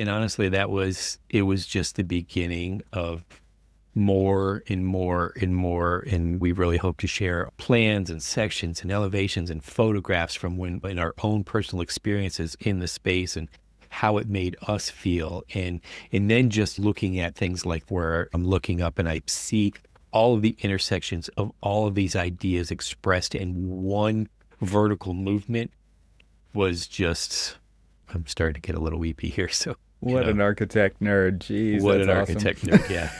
And honestly, it was just the beginning of more and more and more. And we really hope to share plans and sections and elevations and photographs from when in our own personal experiences in the space and how it made us feel. And then just looking at things like where I'm looking up and I see all of the intersections of all of these ideas expressed in one vertical movement was just, I'm starting to get a little weepy here. So, What an architect nerd. Jeez, what that's an awesome. architect nerd. Yeah.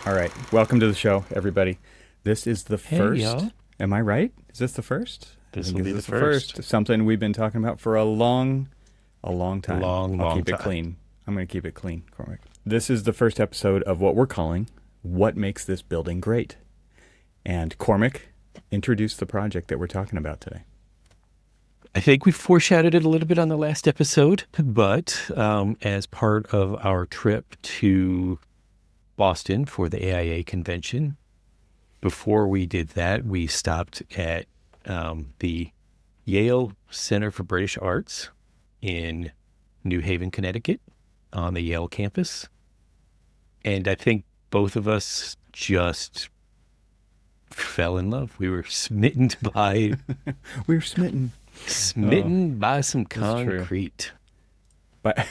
All right. Welcome to the show, everybody. This is the Hey, first. y'all. Am I right? Is this the first? This I think will be this the is first. Something we've been talking about for a long time. Long, I'll long keep it time. clean. I'm going to keep it clean, Cormac. This is the first episode of what we're calling What Makes This Building Great. And Cormac, introduce the project that we're talking about today. I think we foreshadowed it a little bit on the last episode, but as part of our trip to Boston for the AIA convention, before we did that, we stopped at the Yale Center for British Arts in New Haven, Connecticut, on the Yale campus. And I think both of us just fell in love. We were smitten by We were smitten. by some That's true. concrete. But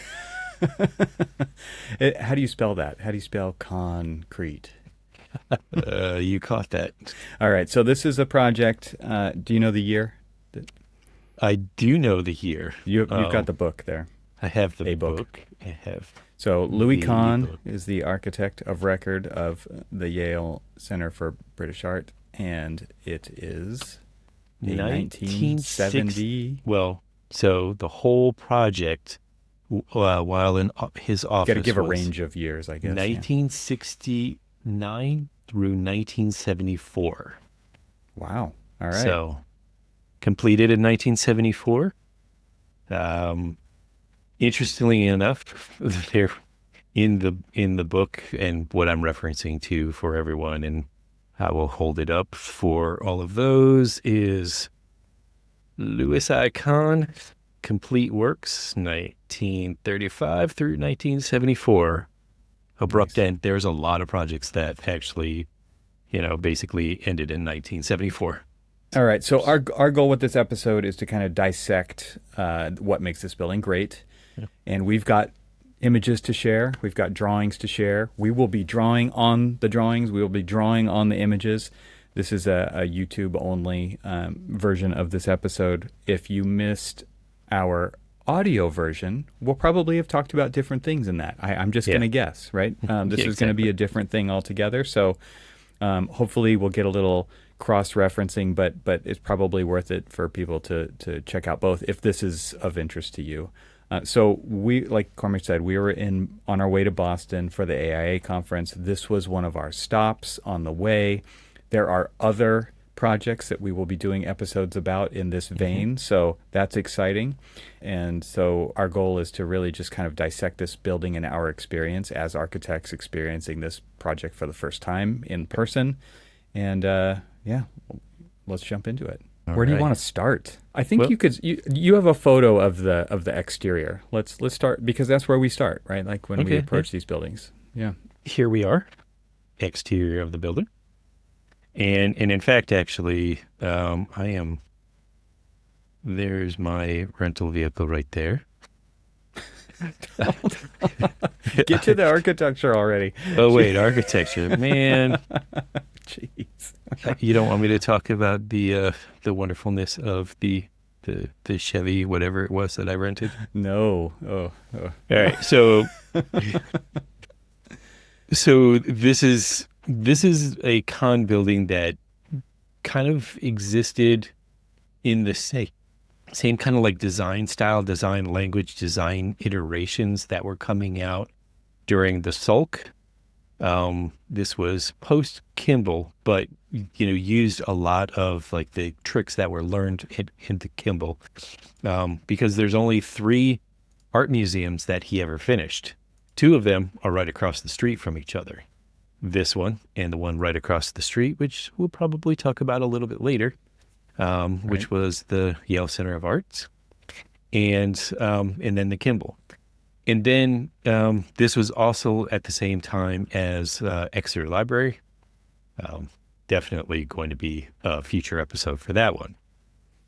how do you spell that? How do you spell concrete? You caught that. All right. So this is a project. Do you know the year? I do know the year. You've got the book there. I have the A book. book. I have So Louis the Kahn book. is the architect of record of the Yale Center for British Art, and it is a 1970. Well, so the whole project, while in his office, Got to give a was range of years, I guess. 1969 through 1974. Yeah. Wow. All right. So completed in 1974. Interestingly enough, there in the book, and what I'm referencing to for everyone, and I will hold it up for all of those, is Louis Kahn, Complete Works, 1935 through 1974. Abrupt Nice. end. There's a lot of projects that actually, basically ended in 1974. All right. So our goal with this episode is to kind of dissect what makes this building great. Yeah. And we've got images to share. We've got drawings to share. We will be drawing on the drawings. We will be drawing on the images. This is a YouTube-only version of this episode. If you missed our audio version, we'll probably have talked about different things in that. I'm just going to guess, right? This is going to be a different thing altogether. So hopefully we'll get a little cross-referencing, but it's probably worth it for people to check out both if this is of interest to you. So we, like Cormac said, we were on our way to Boston for the AIA conference. This was one of our stops on the way. There are other projects that we will be doing episodes about in this vein, so that's exciting. And so our goal is to really just kind of dissect this building and our experience as architects experiencing this project for the first time in person. And let's jump into it. Where do you want to start? I think you have a photo of the exterior. Let's start, because that's where we start, right? Like when we approach these buildings. Yeah. Here we are, exterior of the building. And in fact, actually, there's my rental vehicle right there. Get to the architecture already. Oh, wait, architecture. Man. Jeez. You don't want me to talk about the wonderfulness of the Chevy, whatever it was that I rented? No. Oh. All right. So this is a con building that kind of existed in the same kind of like design style, design language, design iterations that were coming out during the Sulk. This was post Kimball, but used a lot of like the tricks that were learned into Kimball, because there's only 3 art museums that he ever finished. 2 of them are right across the street from each other. this one and the one right across the street, which we'll probably talk about a little bit later, Right. which was the Yale Center of Arts, and then the Kimball. And then this was also at the same time as Exeter Library. Um, Definitely going to be a future episode for that one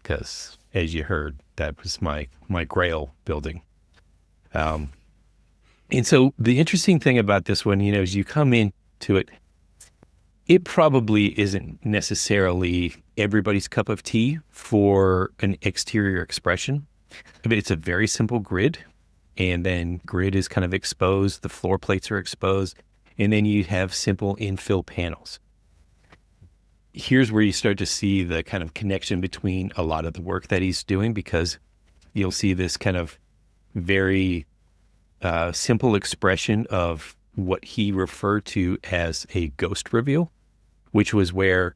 because, as you heard, that was my Grail building. Um, and so the interesting thing about this one, as you come into it, it probably isn't necessarily everybody's cup of tea for an exterior expression. I mean, it's a very simple grid, and then grid is kind of exposed, the floor plates are exposed, and then you have simple infill panels. Here's where you start to see the kind of connection between a lot of the work that he's doing, because you'll see this kind of very simple expression of what he referred to as a ghost reveal, which was where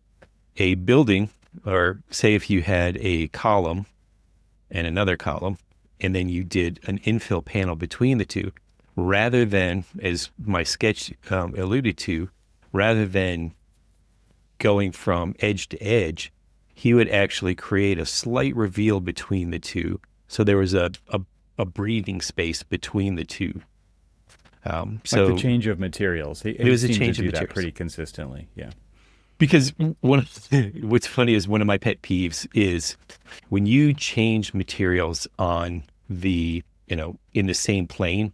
a building, or say if you had a column and another column, and then you did an infill panel between the two, rather than, as my sketch alluded to, rather than going from edge to edge, he would actually create a slight reveal between the two. So there was a breathing space between the two. Like the change of materials. It He was a seems to change of do that materials. pretty consistently. Yeah. Because what's funny is one of my pet peeves is when you change materials on in the same plane.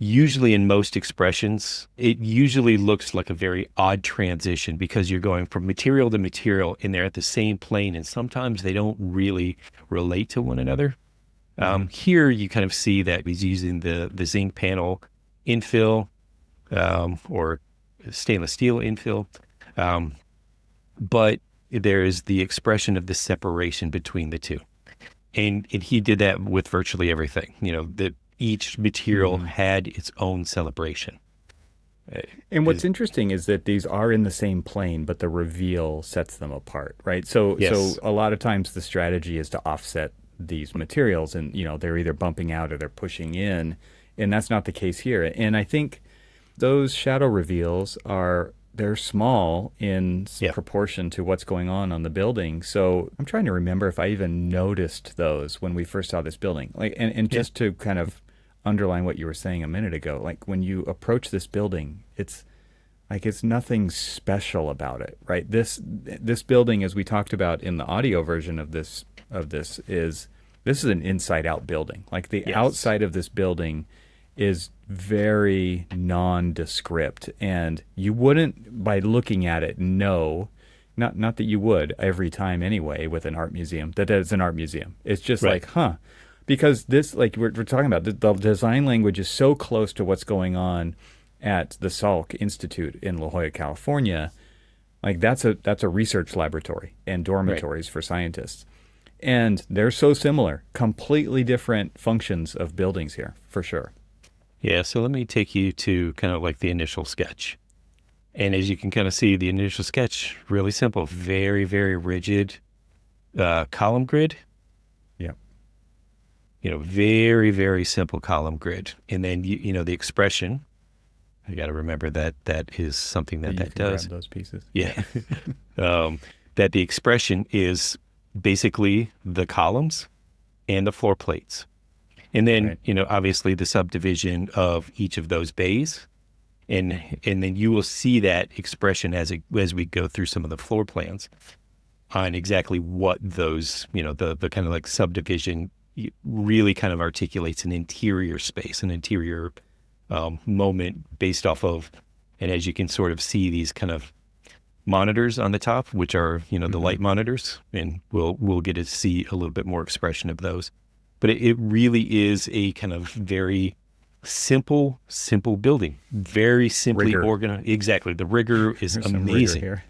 Usually in most expressions, it usually looks like a very odd transition because you're going from material to material and they're at the same plane, and sometimes they don't really relate to one another. Here you kind of see that he's using the zinc panel infill, or stainless steel infill. But there is the expression of the separation between the two. And he did that with virtually everything, that each material had its own celebration. And what's interesting is that these are in the same plane, but the reveal sets them apart, right? So Yes. a lot of times the strategy is to offset these materials, and they're either bumping out or they're pushing in, and that's not the case here. And I think those shadow reveals they're small in Yeah. proportion to what's going on the building. So I'm trying to remember if I even noticed those when we first saw this building. Like, and Yeah. just to kind of underline what you were saying a minute ago, like when you approach this building, it's nothing special about it, right? This building, as we talked about in the audio version of this is an inside out building. Like the Yes. outside of this building is very nondescript, and you wouldn't, by looking at it, know, not that you would every time anyway with an art museum, that it's an art museum. It's just Right. like, huh, because this, like we're talking about, the design language is so close to what's going on at the Salk Institute in La Jolla, California. Like that's a research laboratory and dormitories for scientists. And they're so similar, completely different functions of buildings here, for sure. Yeah. So let me take you to kind of like the initial sketch. And as you can kind of see, the initial sketch, really simple, very, very rigid column grid. Yeah. Very, very simple column grid. And then, the expression, I got to remember that is something that You can does. grab those pieces. Yeah. That the expression is basically the columns and the floor plates. And then, Right. Obviously the subdivision of each of those bays. And then you will see that expression as we go through some of the floor plans on exactly what those, the kind of like subdivision really kind of articulates an interior space, an interior moment based off of, and as you can sort of see these kind of monitors on the top, which are, the light monitors, and we'll get to see a little bit more expression of those. But it really is a kind of very simple building, very simply organized. Exactly. The rigor is There's some amazing. rigor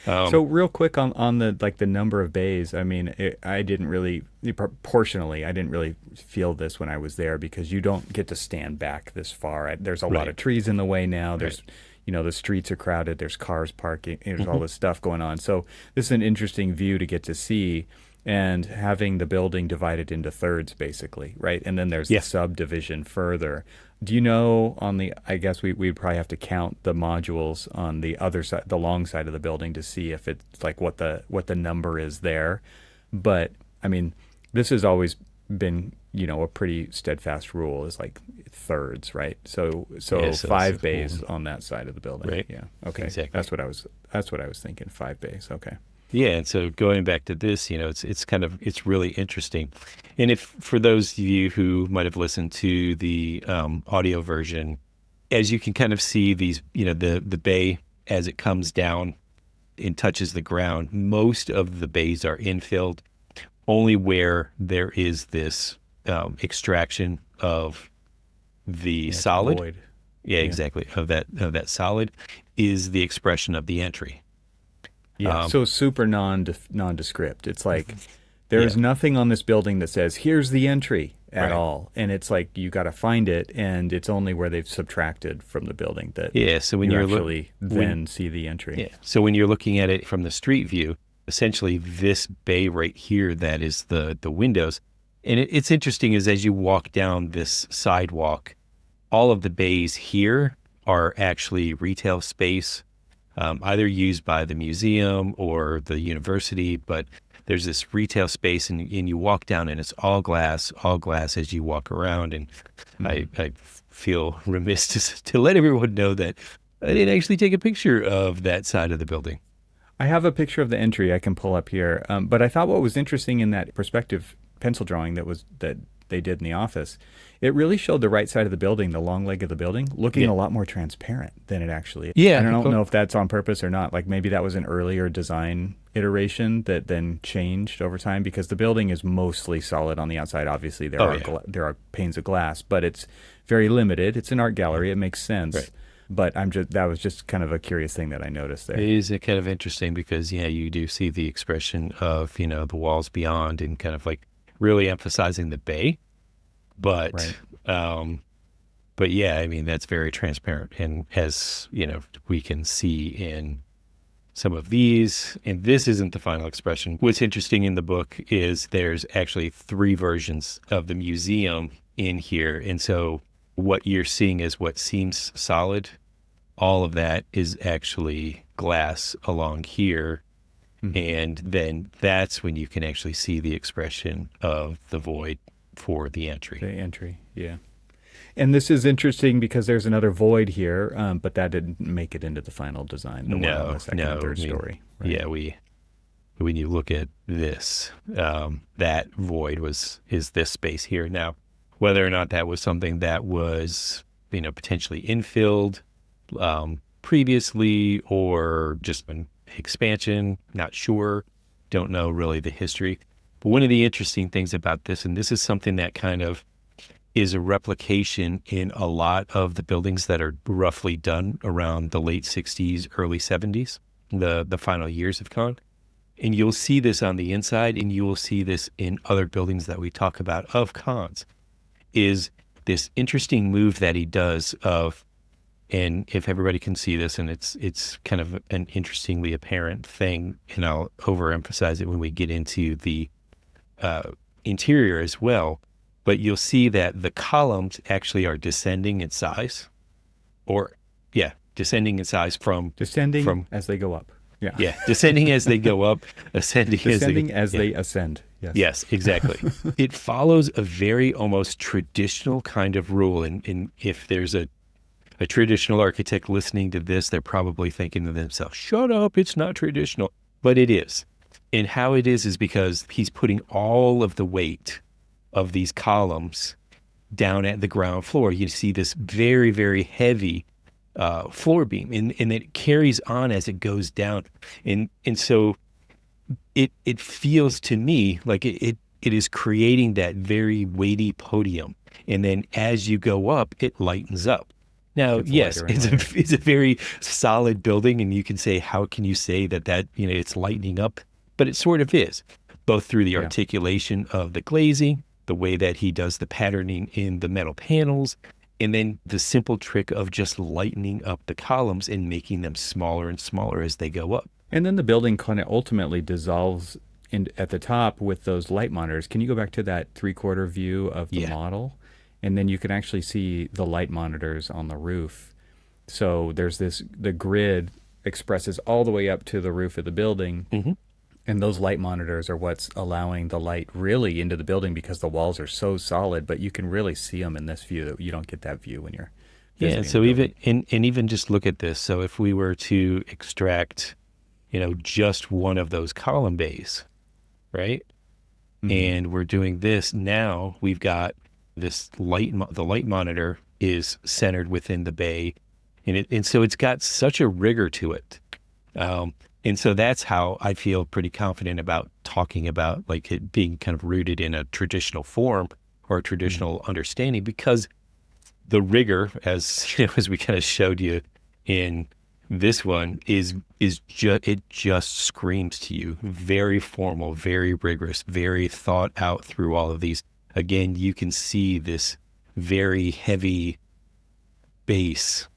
here. So real quick on the number of bays. I mean, I didn't really, proportionally, I didn't really feel this when I was there because you don't get to stand back this far. There's a lot of trees in the way now. There's, the streets are crowded. There's cars parking. There's all this stuff going on. So this is an interesting view to get to see. and having the building divided into thirds, basically, right? And then there's the Yeah. subdivision further. Do you know on the, I guess we'd probably have to count the modules on the other side, the long side of the building to see if it's like what the number is there. But I mean, this has always been, a pretty steadfast rule is like thirds, right? So Yeah, so five bays on that side of the building. right. Yeah. Okay. Exactly. That's what I was thinking. 5 bays. Okay. Yeah, and so going back to this, it's really interesting. And if for those of you who might have listened to the audio version, as you can kind of see these, the bay as it comes down and touches the ground, most of the bays are infilled. Only where there is this extraction of the Yeah, it's solid, void. yeah, Yeah. exactly, of that solid, is the expression of the entry. Yeah. Um, So super nondescript. It's like there yeah, is nothing on this building that says here's the entry at right. all, and it's like you got to find it, and it's only where they've subtracted from the building that Yeah, so when you you're actually when then see the entry. yeah, so when you're looking at it from the street view, essentially this bay right here that is the windows, and it's interesting is as you walk down this sidewalk, all of the bays here are actually retail space, either used by the museum or the university, but there's this retail space and you walk down and it's all glass as you walk around. And I feel remiss to let everyone know that I didn't actually take a picture of that side of the building. I have a picture of the entry I can pull up here, but I thought what was interesting in that perspective pencil drawing that they did in the office, it really showed the right side of the building, the long leg of the building, looking Yeah. a lot more transparent than it actually is. I Yeah. don't know if that's on purpose or not. Like maybe that was an earlier design iteration that then changed over time because the building is mostly solid on the outside. Obviously, there Oh, are yeah. there are panes of glass, but it's very limited. It's an art gallery. It makes sense. Right. But that was just kind of a curious thing that I noticed there. It is kind of interesting because, yeah, you do see the expression of, the walls beyond and kind of like really emphasizing the bay. But, Right. but yeah, I mean, that's very transparent. And as, we can see in some of these, and this isn't the final expression. What's interesting in the book is there's actually 3 versions of the museum in here. And so what you're seeing is what seems solid. All of that is actually glass along here. And then that's when you can actually see the expression of the void for the entry. The entry, yeah. And this is interesting because there's another void here, but that didn't make it into the final design. The one on the second and third story. Right? Yeah, when you look at this, that void is this space here. Now, whether or not that was something that was, potentially infilled previously or just an expansion, not sure. Don't know really the history. But one of the interesting things about this, and this is something that kind of is a replication in a lot of the buildings that are roughly done around the late 60s, early 70s, the final years of Kahn. And you'll see this on the inside, and you will see this in other buildings that we talk about of Kahn's, is this interesting move that he does of, and if everybody can see this, and it's kind of an interestingly apparent thing, and I'll overemphasize it when we get into the interior as well, but you'll see that the columns actually are descending in size, descending in size Descending as they go up. Yeah. descending as they go up, ascending Descending as yeah. they ascend. Yes. Yes, exactly. It follows a very almost traditional kind of rule. And if there's a traditional architect listening to this, they're probably thinking to themselves, shut up, it's not traditional. But it is. And how it is because he's putting all of the weight of these columns down at the ground floor. You see this very, very heavy floor beam, and it carries on as it goes down. And so it feels to me like it is creating that very weighty podium. And then as you go up, it lightens up. Now, Gets yes, lighter and lighter. it's a very solid building, and you can say, how can you say that it's lightening up? But it sort of is, both through the Yeah. articulation of the glazing, the way that he does the patterning in the metal panels, and then the simple trick of just lightening up the columns and making them smaller and smaller as they go up. And then the building kind of ultimately dissolves at the top with those light monitors. Can you go back to that 3/4 view of the Yeah. model? And then you can actually see the light monitors on the roof. So there's the grid expresses all the way up to the roof of the building. Hmm. And those light monitors are what's allowing the light really into the building because the walls are so solid, but you can really see them in this view that you don't get that view when you're Yeah. visiting And the so building. and even just look at this. So if we were to extract, just one of those column bays, right? Mhm. And we're doing this now, we've got this the light monitor is centered within the bay, and so it's got such a rigor to it. And so that's how I feel pretty confident about talking about like it being kind of rooted in a traditional form or a Mhm. traditional understanding, because the rigor, as as we kind of showed you in this one, is just, it just screams to you very formal, very rigorous, very thought out through all of these. Again, you can see this very heavy base,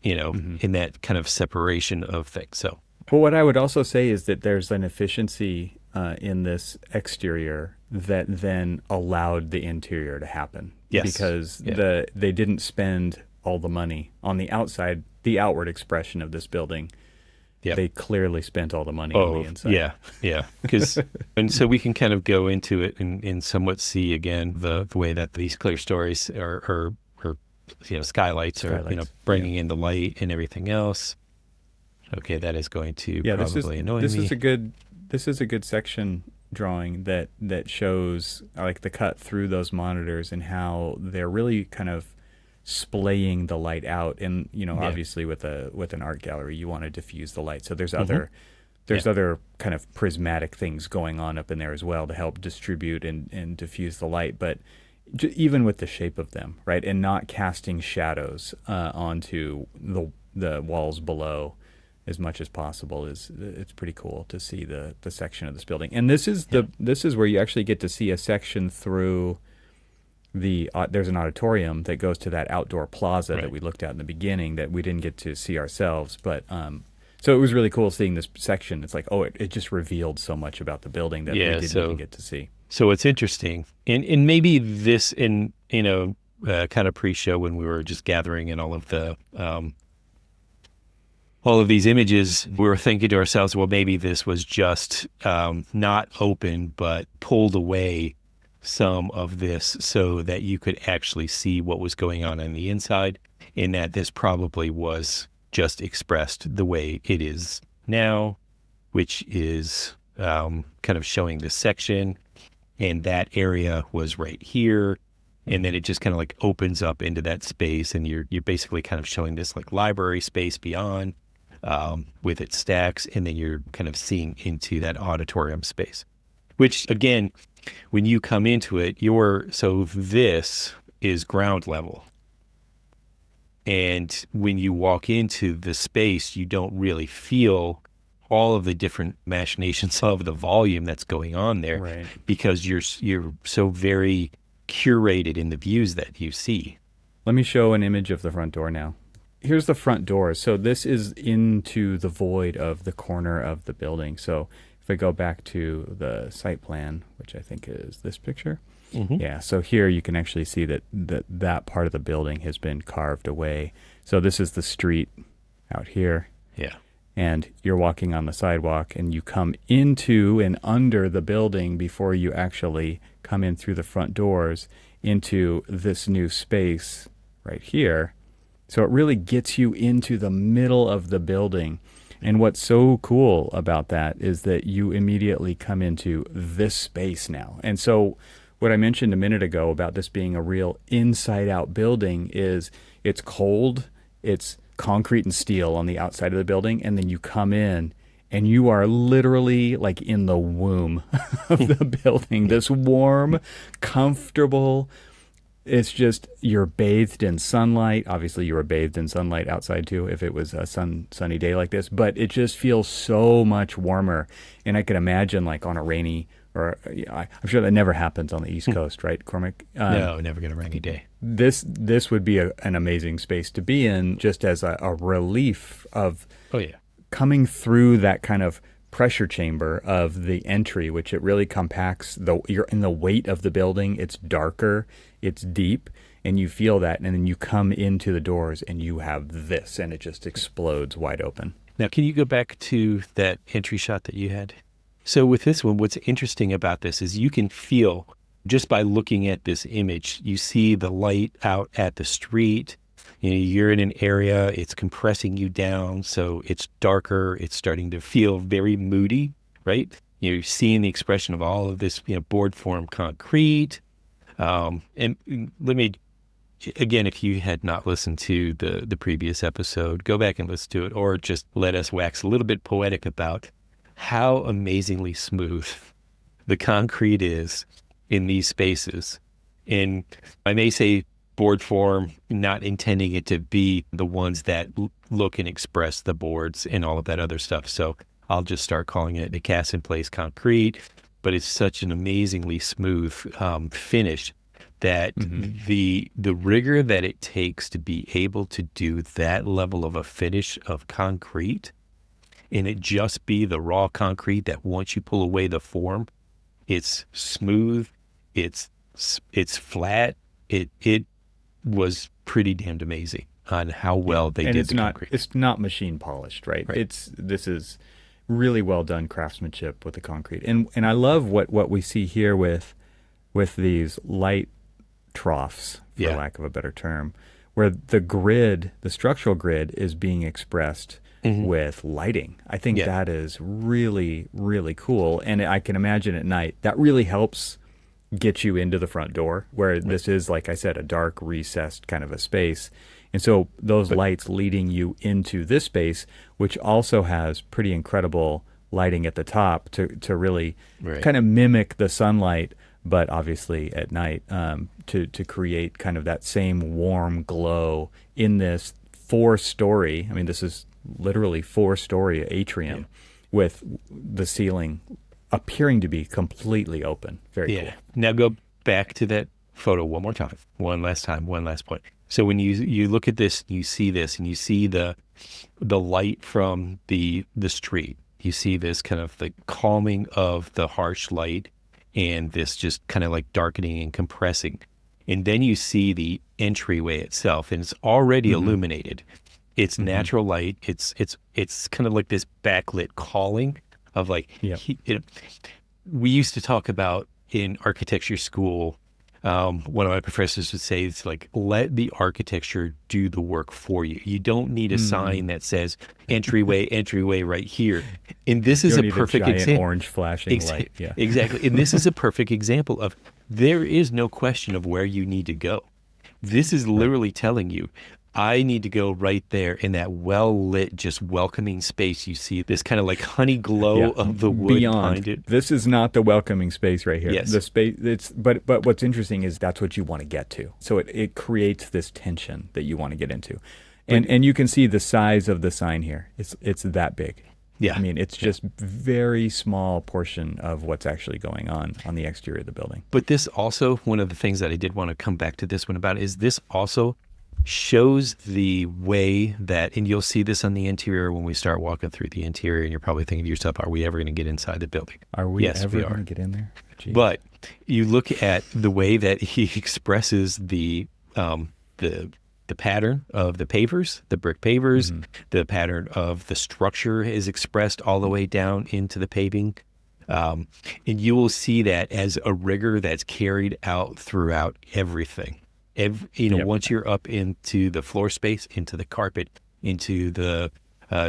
Mhm. in that kind of separation of things. So Well, what I would also say is that there's an efficiency in this exterior that then allowed the interior to happen yes, because yeah, they didn't spend all the money on the outside, the outward expression of this building. yep. They clearly spent all the money on the Oh, inside. yeah, yeah. Because, and so we can kind of go into it and somewhat see again the way that these clear stories are skylights are, Skylights. Yeah. bringing in the light and everything else. Okay, that is going to Yeah, probably annoy this is me. a good section drawing that shows like the cut through those monitors and how they're really kind of splaying the light out. And Yeah. obviously with an art gallery you want to diffuse the light, so Hmm. Yeah. there's other kind of prismatic things going on up in there as well to help distribute and diffuse the light. But even with the shape of them, right, and not casting shadows onto the walls below as much as possible, is it's pretty cool to see the section of this building. And Yeah. this is where you actually get to see a section through there's an auditorium that goes to that outdoor plaza that Right. we looked at in the beginning that we didn't get to see ourselves. But so it was really cool seeing this section. It's like, oh, it just revealed so much about the building that we Yeah. didn't even So get to see. so it's interesting, and maybe this in kind of pre-show when we were just gathering in all of these images, we were thinking to ourselves, well, maybe this was just not open, but pulled away some of this so that you could actually see what was going on the inside, in that this probably was just expressed the way it is now, which is kind of showing this section, and that area was right here. And then Mhm. it just kind of like opens up into that space, and you're basically kind of showing this like library space beyond, with its stacks, and then you're kind of seeing into that auditorium space, which again, when you come into it, so this is ground level. And when you walk into the space, you don't really feel all of the different machinations of the volume that's going on there, Right. because you're so very curated in the views that you see. Let me show an image of the front door now. Here's the front door. So this is into the void of the corner of the building. So if I go back to the site plan, which I think is this picture. Hmm. Yeah, so here you can actually see that part of the building has been carved away. So this is the street out here, Yeah. and you're walking on the sidewalk, and you come into and under the building before you actually come in through the front doors into this new space right here. So it really gets you into the middle of the building. And what's so cool about that is that you immediately come into this space now. And so what I mentioned a minute ago about this being a real inside out building is it's cold, it's concrete and steel on the outside of the building, and then you come in and you are literally like in the womb of the building. Yeah. This warm, comfortable, it's just you're bathed in sunlight. Obviously, you were bathed in sunlight outside too, if it was a sunny day like this. But it just feels so much warmer. And I can imagine, like on a rainy, or I'm sure that never happens on the East Coast, right, Cormac? No, never gonna rainy day. This would be an amazing space to be in, just as a relief of Oh yeah. coming through that kind of pressure chamber of the entry, which it really compacts you're in the weight of the building. It's darker, it's deep, and you feel that, and then you come into the doors and you have this, and it just explodes wide open. Now, can you go back to that entry shot that you had? So with this one, what's interesting about this is you can feel, just by looking at this image, you see the light out at the street. You're in an area, it's compressing you down, so it's darker, it's starting to feel very moody, right? You're seeing the expression of all of this, board form concrete. And let me, again, if you had not listened to the previous episode, go back and listen to it, or just let us wax a little bit poetic about how amazingly smooth the concrete is in these spaces. And I may say board form, not intending it to be the ones that look and express the boards and all of that other stuff. So I'll just start calling it the cast in place concrete, but it's such an amazingly smooth finish that the rigor that it takes to be able to do that level of a finish of concrete, and it just be the raw concrete that once you pull away the form, it's smooth, it's flat. It was pretty damned amazing on how well they did the concrete. It's not machine polished, right? This is really well done craftsmanship with the concrete. And I love what we see here with these light troughs, for lack of a better term, where the structural grid is being expressed with lighting. I think that is really, really cool. And I can imagine at night that really helps get you into the front door, where this is, like I said, a dark, recessed kind of a space. And so those lights leading you into this space, which also has pretty incredible lighting at the top to really kind of mimic the sunlight, but obviously at night, to create kind of that same warm glow in this 4-story, I mean, this is literally 4-story atrium with the ceiling appearing to be completely open. Very cool. Now go back to that photo one more time, one last point. So when you look at this, you see this, and you see the light from the street. You see this kind of the calming of the harsh light, and this just kind of like darkening and compressing. And then you see the entryway itself, and it's already illuminated. It's natural light. It's kind of like this backlit calling of like, we used to talk about in architecture school, one of my professors would say, it's like, let the architecture do the work for you. You don't need a sign that says entryway right here. And this is a perfect example. Orange flashing light. Yeah. Exactly. And this is a perfect example of, there is no question of where you need to go. This is literally telling you, I need to go right there in that well-lit, just welcoming space. You see this kind of like honey glow of the wood behind it. This is not the welcoming space right here. Yes. The space, but what's interesting is that's what you want to get to. So it creates this tension that you want to get into. And you can see the size of the sign here. It's that big. Yeah. I mean, it's just very small portion of what's actually going on the exterior of the building. But this also, one of the things that I did want to come back to this one about is this also shows the way that, and you'll see this on the interior when we start walking through the interior, and you're probably thinking to yourself, are we ever going to get inside the building? Are we Yes, ever we going are. to get in there? Jeez. But you look at the way that he expresses the pattern of the pavers, the brick pavers, the pattern of the structure is expressed all the way down into the paving. And you will see that as a rigor that's carried out throughout everything. Once you're up into the floor space, into the carpet, into the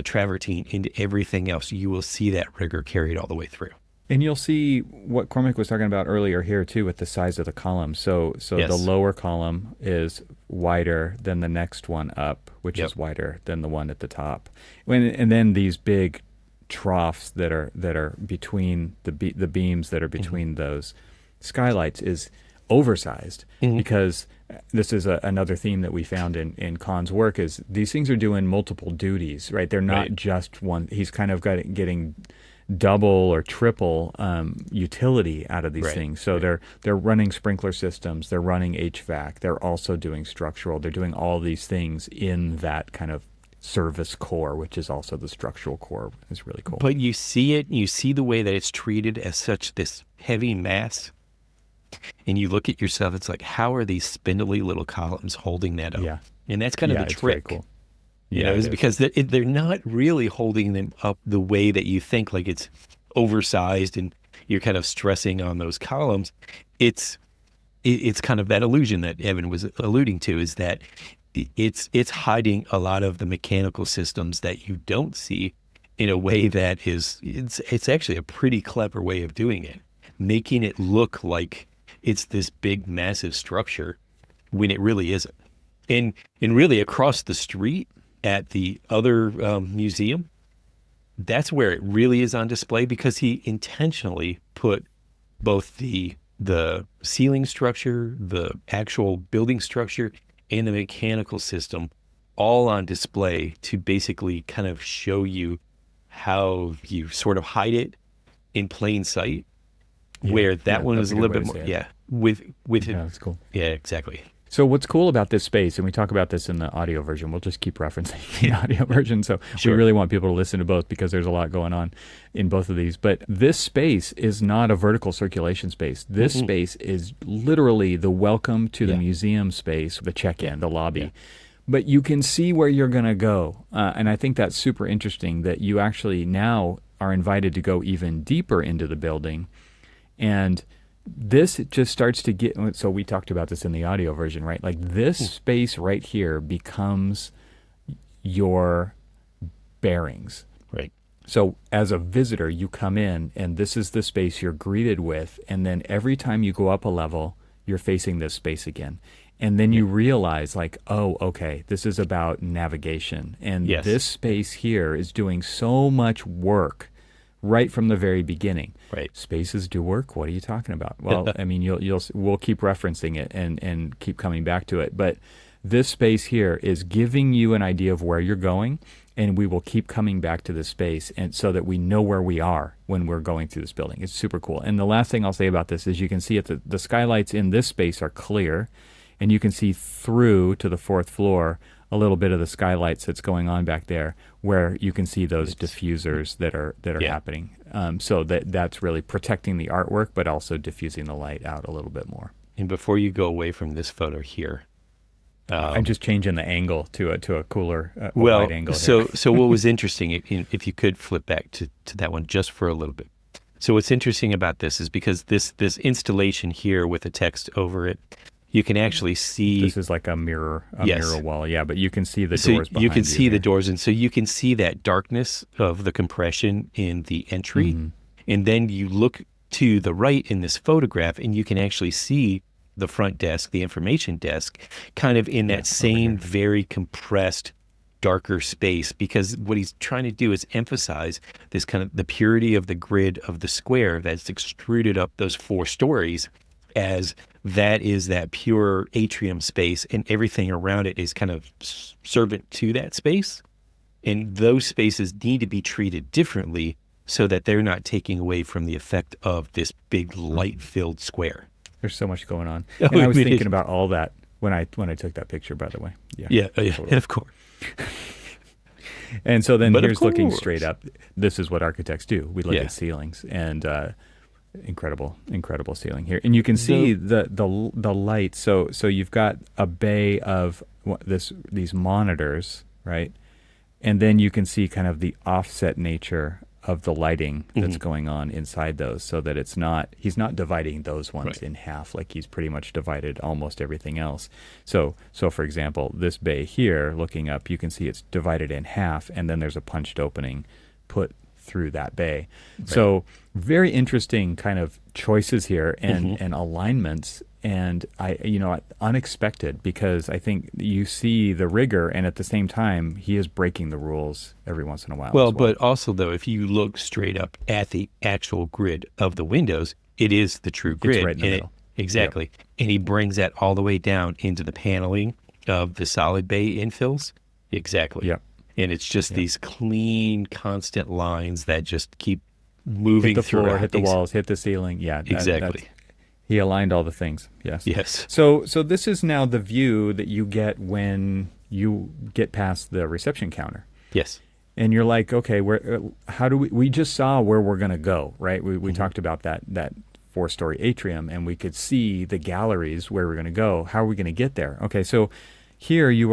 travertine, into everything else, you will see that rigor carried all the way through. And you'll see what Cormac was talking about earlier here too, with the size of the column. So Yes. the lower column is wider than the next one up, which is wider than the one at the top. And then these big troughs that are between the beams that are between those skylights is oversized, because this is another theme that we found in Kahn's work, is these things are doing multiple duties, right? They're not just one. He's kind of getting double or triple utility out of these things. So they're running sprinkler systems, they're running HVAC, they're also doing structural, they're doing all these things in that kind of service core, which is also the structural core, is really cool. But you see it, you see the way that it's treated as such this heavy mass, and you look at yourself, it's like, how are these spindly little columns holding that up? Yeah. And that's kind of the It's very trick. cool. You Yeah, know, it is is. because they're not really holding them up the way that you think, like it's oversized and you're kind of stressing on those columns. It's kind of that illusion that Evan was alluding to, is that it's hiding a lot of the mechanical systems that you don't see in a way that is it's actually a pretty clever way of doing it, making it look like it's this big massive structure when it really isn't. And really across the street at the other museum, that's where it really is on display, because he intentionally put both the ceiling structure, the actual building structure, and the mechanical system all on display to basically kind of show you how you sort of hide it in plain sight. Where that one that's is a a good little way bit to more, say it. with Yeah, that's cool. yeah, exactly. So what's cool about this space, and we talk about this in the audio version, we'll just keep referencing the audio version. So Sure. we really want people to listen to both because there's a lot going on in both of these. But this space is not a vertical circulation space. This space is literally the welcome to the museum space, the check-in, the lobby. Yeah. But you can see where you're going to go. And I think that's super interesting that you actually now are invited to go even deeper into the building. And this just starts to get, so we talked about this in the audio version, right? Like this space right here becomes your bearings. Right. So as a visitor, you come in and this is the space you're greeted with. And then every time you go up a level, you're facing this space again. And then you realize like, oh, okay, this is about navigation. And Yes. this space here is doing so much work right from the very beginning. Right. Spaces do work. What are you talking about? Well, I mean, we'll keep referencing it and keep coming back to it. But this space here is giving you an idea of where you're going, and we will keep coming back to this space, and so that we know where we are when we're going through this building. It's super cool. And the last thing I'll say about this is you can see the skylights in this space are clear, and you can see through to the fourth floor a little bit of the skylights that's going on back there, where you can see those diffusers that are happening. So that's really protecting the artwork, but also diffusing the light out a little bit more. And before you go away from this photo here, I'm just changing the angle to a cooler well, wide angle. so what was interesting, if you could flip back to that one just for a little bit. So what's interesting about this is because this installation here with the text over it, you can actually see. This is like a mirror wall, yeah. But you can see the So doors behind you can see the there. doors, and so you can see that darkness of the compression in the entry, and then you look to the right in this photograph, and you can actually see the front desk, the information desk, kind of in that same very compressed, darker space, because what he's trying to do is emphasize this kind of the purity of the grid of the square that's extruded up those 4 stories, as that is that pure atrium space, and everything around it is kind of servant to that space. And those spaces need to be treated differently so that they're not taking away from the effect of this big light-filled square. There's so much going on. Oh, And I was it is. thinking about all that when I took that picture, by the way. Yeah, totally. of course. And so then But of here's looking course. straight up. This is what architects do. We look Yeah. at ceilings, and incredible ceiling here. And you can see the light. So you've got a bay of these monitors, right? And then you can see kind of the offset nature of the lighting that's going on inside those, so that he's not dividing those ones in half like he's pretty much divided almost everything else. So for example, this bay here, looking up, you can see it's divided in half, and then there's a punched opening put through that bay. Right. So very interesting kind of choices here and alignments, and unexpected, because I think you see the rigor, and at the same time he is breaking the rules every once in a while. Well, but also though, if you look straight up at the actual grid of the windows, it is the true grid. It's right in the middle. Exactly. Yep. And he brings that all the way down into the paneling of the solid bay infills. Exactly. Yep. And it's just these clean, constant lines that just keep moving hit the through. floor, hit the walls, hit the ceiling. Yeah, exactly. He aligned all the things. Yes. Yes. So this is now the view that you get when you get past the reception counter. Yes. And you're like, okay, how do we just saw where we're going to go, right? We talked about that 4-story atrium, and we could see the galleries where we're going to go. How are we going to get there? Okay, so here you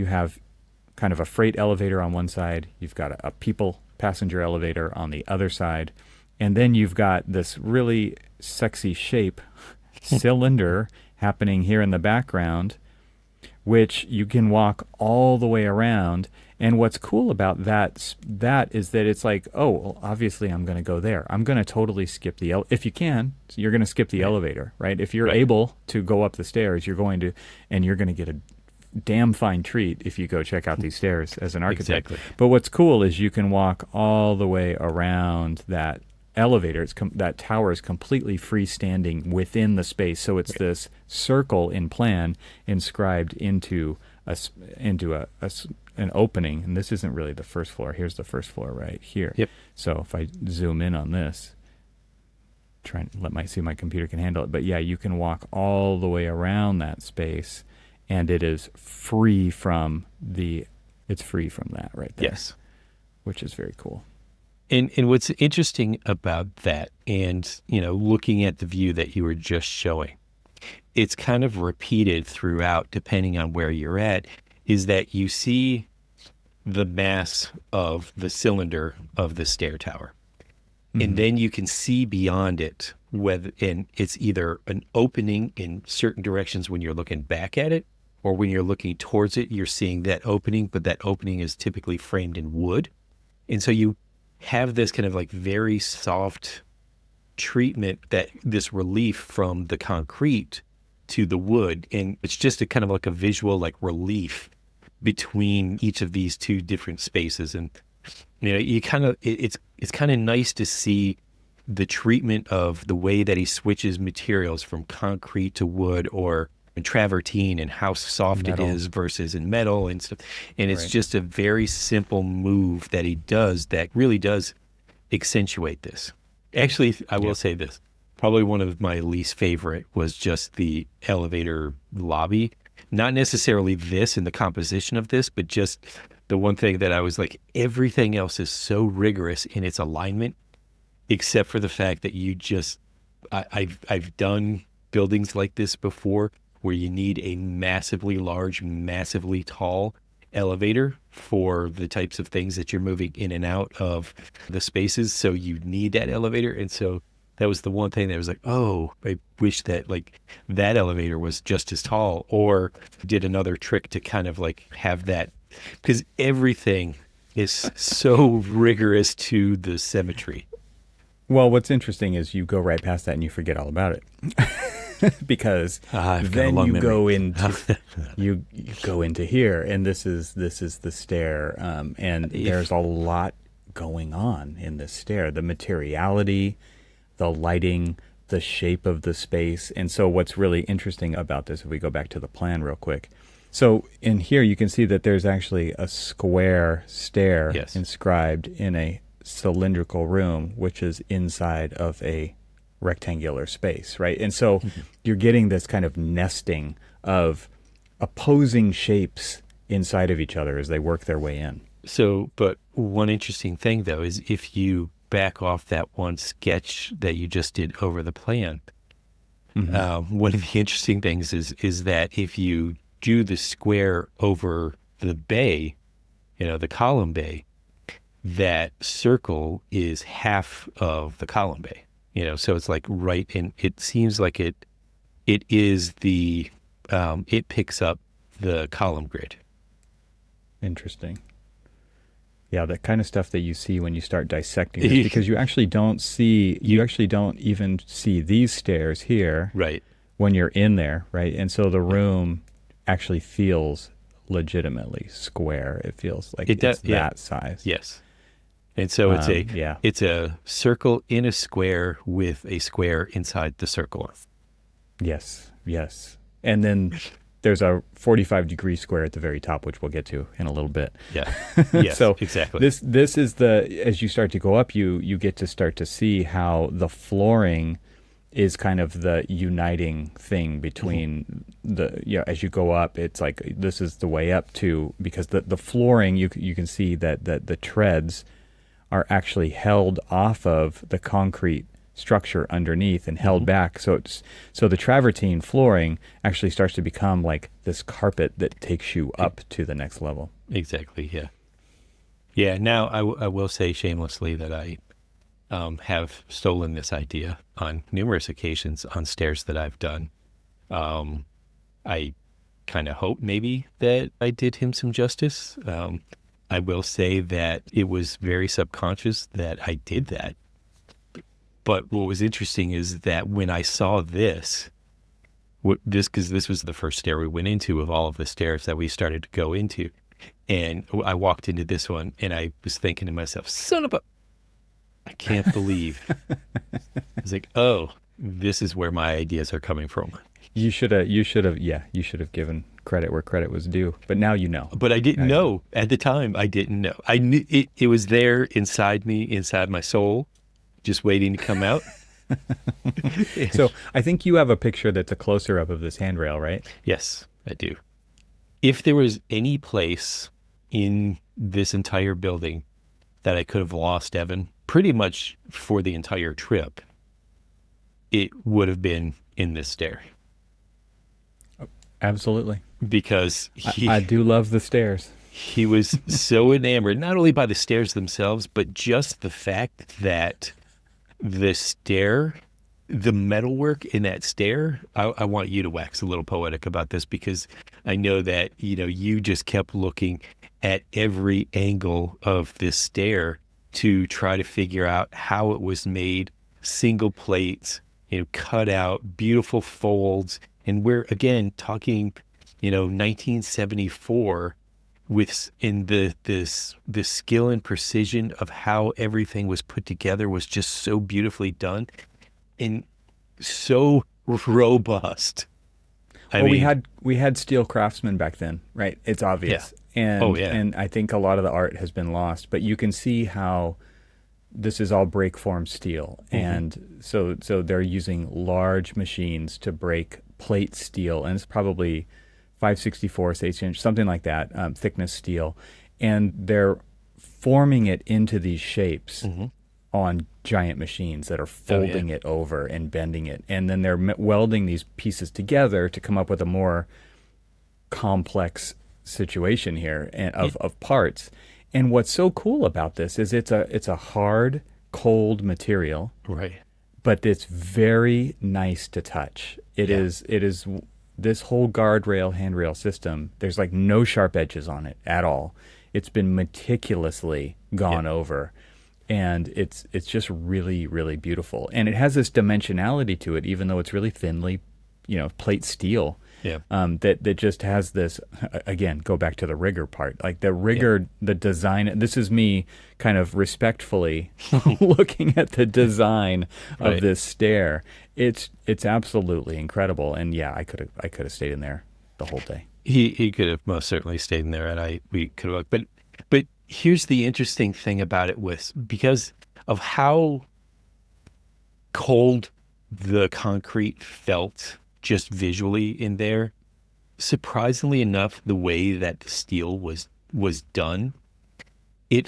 have kind of a freight elevator on one side. You've got a people passenger elevator on the other side. And then you've got this really sexy shape cylinder happening here in the background, which you can walk all the way around. And what's cool about that is that it's like, oh, well, obviously I'm going to go there. I'm going to totally skip if you can, you're going to skip the elevator, right? If you're able to go up the stairs, you're going to get a damn fine treat if you go check out these stairs as an architect. Exactly. But what's cool is you can walk all the way around that elevator. That tower is completely freestanding within the space. So it's this circle in plan inscribed into an opening. And this isn't really the first floor. Here's the first floor right here. Yep. So if I zoom in on this, try and see if my computer can handle it. But yeah, you can walk all the way around that space, and it is free from that right there. Yes. Which is very cool. And what's interesting about that, and looking at the view that you were just showing, it's kind of repeated throughout, depending on where you're at, is that you see the mass of the cylinder of the stair tower. Mm-hmm. And then you can see beyond it, and it's either an opening in certain directions when you're looking back at it, or when you're looking towards it, you're seeing that opening, but that opening is typically framed in wood. And so you have this kind of like very soft treatment, this relief from the concrete to the wood. And it's just a kind of like a visual like relief between each of these two different spaces. And you kind of, it's kind of nice to see the treatment of the way that he switches materials from concrete to wood or travertine, and how soft metal. It is versus in metal and stuff. And it's just a very simple move that he does that really does accentuate this. Actually, I will say this. Probably one of my least favorite was just the elevator lobby. Not necessarily this and the composition of this, but just the one thing that I was like, everything else is so rigorous in its alignment, except for the fact that I've done buildings like this before, where you need a massively large, massively tall elevator for the types of things that you're moving in and out of the spaces. So you need that elevator. And so that was the one thing that was like, oh, I wish that like that elevator was just as tall, or did another trick to kind of like have that, because everything is so rigorous to the symmetry. Well, what's interesting is you go right past that and you forget all about it. Because then you go into you go into here, and this is the stair, and there's a lot going on in this stair. The materiality, the lighting, the shape of the space. And so what's really interesting about this, if we go back to the plan real quick. So in here you can see that there's actually a square stair inscribed in a cylindrical room, which is inside of a rectangular space, right? And so you're getting this kind of nesting of opposing shapes inside of each other as they work their way in. So, but one interesting thing though is if you back off that one sketch that you just did over the plan, one of the interesting things is that if you do the square over the bay, the column bay, that circle is half of the column bay. So it's like right in, it seems like it is it picks up the column grid. Interesting. Yeah, that kind of stuff that you see when you start dissecting this, because you actually don't even see these stairs here. Right. When you're in there, right? And so the room actually feels legitimately square. It feels like it's that size. Yes. And so it's a circle in a square with a square inside the circle. Yes. And then there's a 45-degree square at the very top, which we'll get to in a little bit. Yeah. Yes, so exactly. This is as you start to go up, you get to start to see how the flooring is kind of the uniting thing between as you go up, it's like this is the way up to, because the flooring, you can see that the treads are actually held off of the concrete structure underneath and held back. So the travertine flooring actually starts to become like this carpet that takes you up to the next level. Exactly. Yeah. Yeah. Now I will say shamelessly that I have stolen this idea on numerous occasions on stairs that I've done. I kind of hope maybe that I did him some justice. I will say that it was very subconscious that I did that. But what was interesting is that when I saw this, because this was the first stair we went into of all of the stairs that we started to go into, and I walked into this one, and I was thinking to myself, son of a, I can't believe. I was like, oh, this is where my ideas are coming from. You should have given credit where credit was due. But now you know. But I didn't know at the time. I didn't know. I knew it was there inside me, inside my soul, just waiting to come out. So I think you have a picture that's a closer up of this handrail, right? Yes, I do. If there was any place in this entire building that I could have lost Evan, pretty much for the entire trip, it would have been in this stair. Absolutely. Because I do love the stairs. He was so enamored, not only by the stairs themselves, but just the fact that the stair, the metalwork in that stair, I want you to wax a little poetic about this, because I know that, you just kept looking at every angle of this stair to try to figure out how it was made, single plates, cut out, beautiful folds. And we're, again, talking, 1974 this skill and precision of how everything was put together was just so beautifully done and so robust. I mean, we had steel craftsmen back then, right? It's obvious. Yeah. And and I think a lot of the art has been lost, but you can see how this is all break form steel. And so they're using large machines to break plate steel, and it's probably 5/64 eighths inch, something like that, thickness steel, and they're forming it into these shapes on giant machines that are folding it over and bending it, and then they're welding these pieces together to come up with a more complex situation here of parts. And what's so cool about this is it's a hard, cold material, right? But it's very nice to touch. It is this whole guardrail handrail system. There's like no sharp edges on it at all. It's been meticulously gone over, and it's just really, really beautiful. And it has this dimensionality to it, even though it's really thinly, plate steel. Yeah. That just has this, again, go back to the rigor part. Like the rigor, the design, this is me kind of respectfully looking at the design of this stair. It's absolutely incredible. And yeah, I could have stayed in there the whole day. He could have most certainly stayed in there, and we could have, but here's the interesting thing about it was because of how cold the concrete felt just visually in there, surprisingly enough, the way that the steel was done, it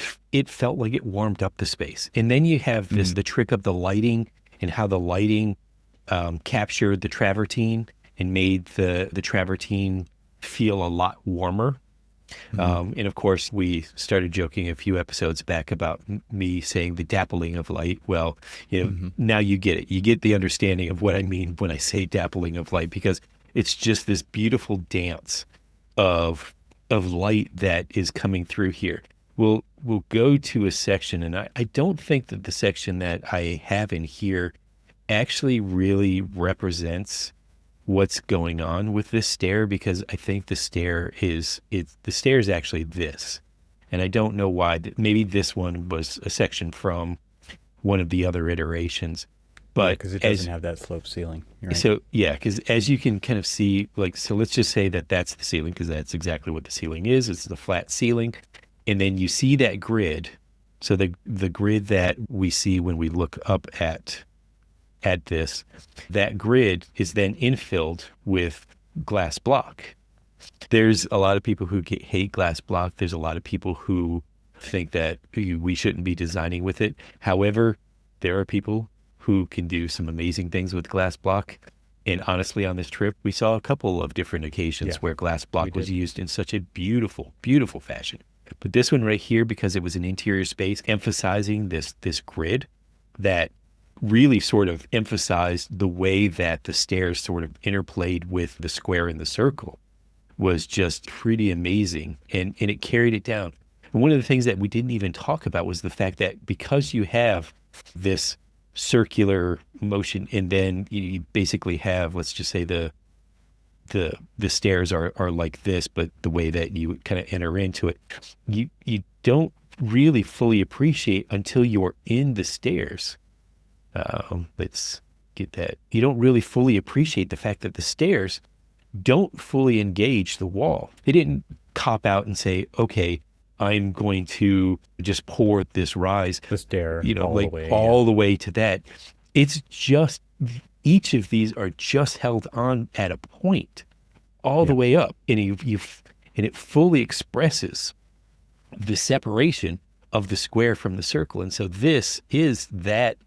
felt like it warmed up the space. And then you have the trick of the lighting and how the lighting captured the travertine and made the travertine feel a lot warmer. And of course, we started joking a few episodes back about me saying the dappling of light. Well, now you get it. You get the understanding of what I mean when I say dappling of light, because it's just this beautiful dance of light that is coming through here. We'll go to a section, and I don't think that the section that I have in here actually really represents what's going on with this stair, because I think the stair is actually this, and I don't know why. Maybe this one was a section from one of the other iterations, but because it doesn't have that slope ceiling. Right? So because as you can kind of see, so let's just say that that's the ceiling, because that's exactly what the ceiling is. It's the flat ceiling, and then you see that grid. So the grid that we see when we look up at at this, that grid is then infilled with glass block. There's a lot of people who hate glass block. There's a lot of people who think that we shouldn't be designing with it. However, there are people who can do some amazing things with glass block. And honestly, on this trip, we saw a couple of different occasions where glass block was used in such a beautiful, beautiful fashion. But this one right here, because it was an interior space, emphasizing this grid that really sort of emphasized the way that the stairs sort of interplayed with the square and the circle, was just pretty amazing. And it carried it down. And one of the things that we didn't even talk about was the fact that because you have this circular motion, and then you basically have, let's just say the stairs are like this, but the way that you kind of enter into it, you don't really fully appreciate until you're in the stairs. Let's get that. You don't really fully appreciate the fact that the stairs don't fully engage the wall. They didn't cop out and say, okay, I'm going to just pour this rise, the stair, all the way to that. It's just, each of these are just held on at a point all the way up. And and it fully expresses the separation of the square from the circle. And so this is that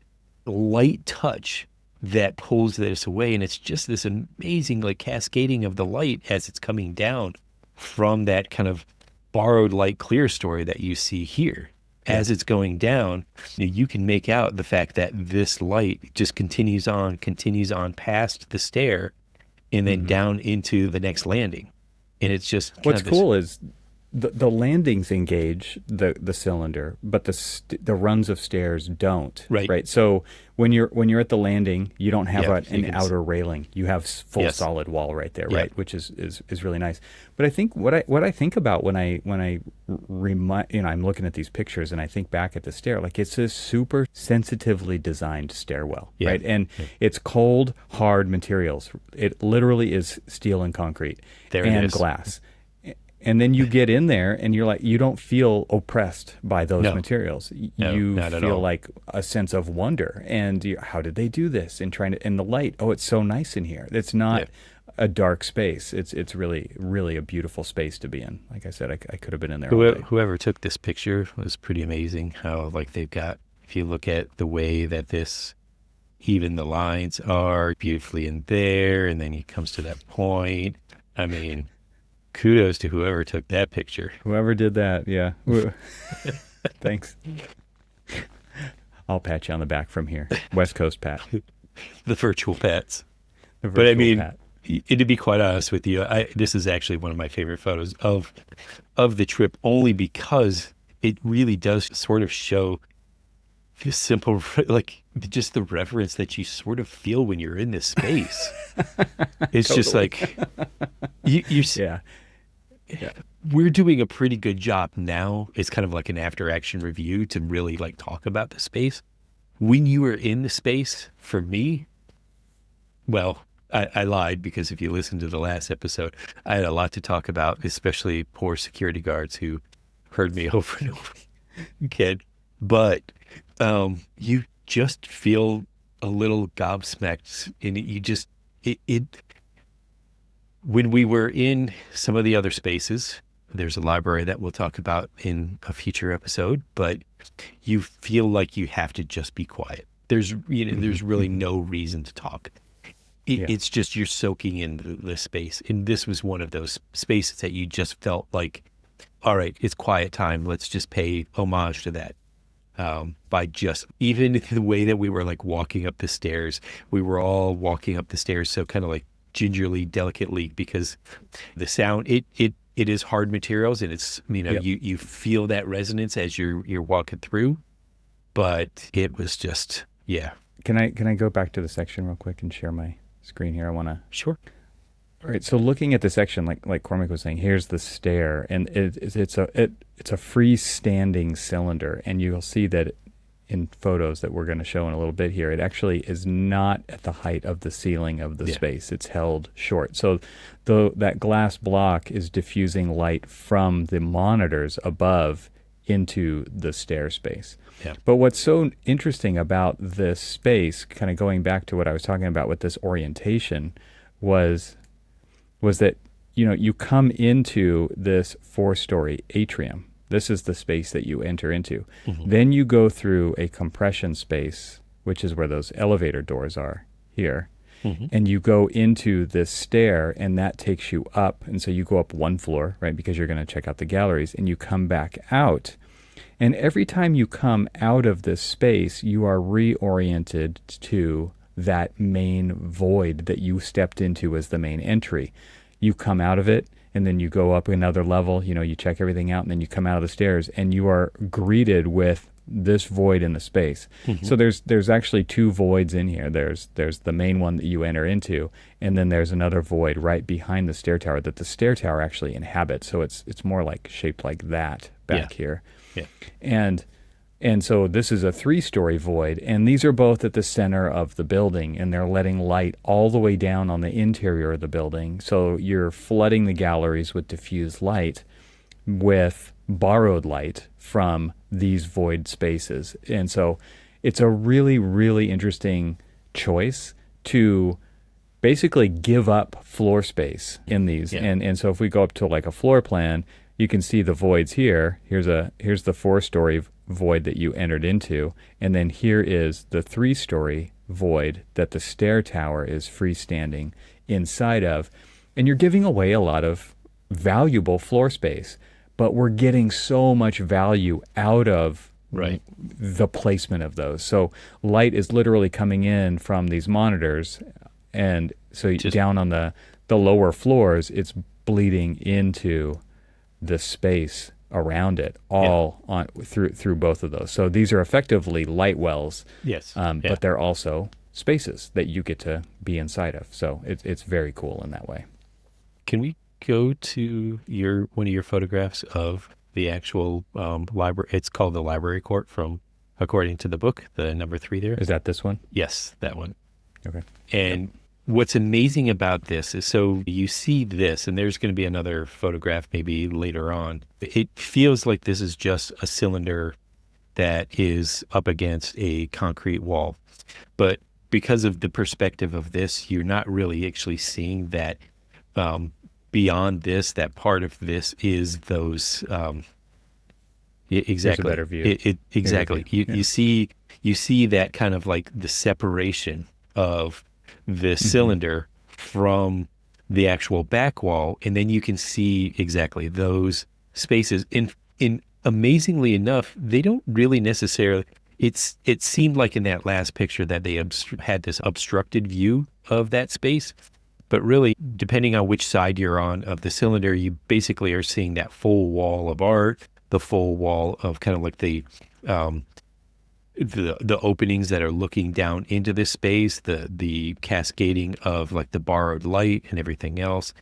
light touch that pulls this away. And it's just this amazing like cascading of the light as it's coming down from that kind of borrowed light clear story that you see here. As it's going down, you can make out the fact that this light just continues on past the stair and then down into the next landing. And it's just what's cool is the landings engage the cylinder, but the runs of stairs don't. Right. So when you're at the landing, you don't have an outer railing. You have full solid wall right there, right? Which is really nice. But I think what I think about when I I'm looking at these pictures and I think back at the stair, like it's a super sensitively designed stairwell, right? And it's cold, hard materials. It literally is steel and concrete and glass. And then you get in there and you're like, you don't feel oppressed by those materials. You feel like a sense of wonder. And how did they do this? And the light, it's so nice in here. It's not a dark space. It's really, really a beautiful space to be in. Like I said, I could have been in there all day. Whoever took this picture was pretty amazing. How like they've got, if you look at the way that even the lines are beautifully in there, and then he comes to that point. I mean, kudos to whoever took that picture. Whoever did that, yeah. Thanks. I'll pat you on the back from here. West Coast pat. The virtual pats. But I mean, to be quite honest with you, this is actually one of my favorite photos of the trip, only because it really does sort of show this simple, like just the reverence that you sort of feel when you're in this space. It's just like, we're doing a pretty good job now. It's kind of like an after action review to really like talk about the space. When you were in the space, for me, well, I lied, because if you listen to the last episode, I had a lot to talk about, especially poor security guards who heard me over and over again. But you just feel a little gobsmacked, and you just, when we were in some of the other spaces, there's a library that we'll talk about in a future episode, but you feel like you have to just be quiet. There's really no reason to talk. It's just you're soaking in the space. And this was one of those spaces that you just felt like, all right, it's quiet time. Let's just pay homage to that. By just, even the way that we were like walking up the stairs, we were all walking up the stairs so kind of like gingerly, delicately, because the sound, it is hard materials, and it's, you feel that resonance as you're walking through, but it was just, Can I go back to the section real quick and share my screen here? I want to. Sure. All right. So looking at the section, like Cormac was saying, here's the stair, and it's a freestanding cylinder, and you'll see that in photos that we're going to show in a little bit here, it actually is not at the height of the ceiling of the space. It's held short. So that glass block is diffusing light from the monitors above into the stair space. Yeah. But what's so interesting about this space, kind of going back to what I was talking about with this orientation, was that you come into this 4-story atrium. This is the space that you enter into. Mm-hmm. Then you go through a compression space, which is where those elevator doors are here. Mm-hmm. And you go into this stair, and that takes you up. And so you go up 1 floor, right, because you're going to check out the galleries, and you come back out. And every time you come out of this space, you are reoriented to that main void that you stepped into as the main entry. You come out of it, and then you go up another level, you check everything out, and then you come out of the stairs, and you are greeted with this void in the space. Mm-hmm. So there's actually 2 voids in here. There's the main one that you enter into, and then there's another void right behind the stair tower that the stair tower actually inhabits. So it's more like shaped like that back here. Yeah. And so this is a 3-story void, and these are both at the center of the building, and they're letting light all the way down on the interior of the building. So you're flooding the galleries with diffused light, with borrowed light from these void spaces. And so it's a really, really interesting choice to basically give up floor space in these. Yeah. And so if we go up to like a floor plan, you can see the voids here. Here's the 4-story void that you entered into, and then here is the 3-story void that the stair tower is freestanding inside of. And you're giving away a lot of valuable floor space, but we're getting so much value out of the placement of those. So light is literally coming in from these monitors, and so down on the lower floors, it's bleeding into the space around it, all on through both of those. So these are effectively light wells, but they're also spaces that you get to be inside of. So it's very cool in that way. Can we go to one of your photographs of the actual library? It's called the library court according to the book, the number 3 there. Is that this one? Yes, that one. Okay. And what's amazing about this is, so you see this, and there's going to be another photograph maybe later on. It feels like this is just a cylinder that is up against a concrete wall. But because of the perspective of this, you're not really actually seeing that beyond this, that part of this is those... exactly. There's a better view. Exactly. You see that kind of like the separation of the cylinder from the actual back wall, and then you can see exactly those spaces. In amazingly enough, they don't really necessarily. It seemed like in that last picture that they had this obstructed view of that space, but really, depending on which side you're on of the cylinder, you basically are seeing that full wall of art, the full wall of kind of like the openings that are looking down into this space, the cascading of like the borrowed light and everything else.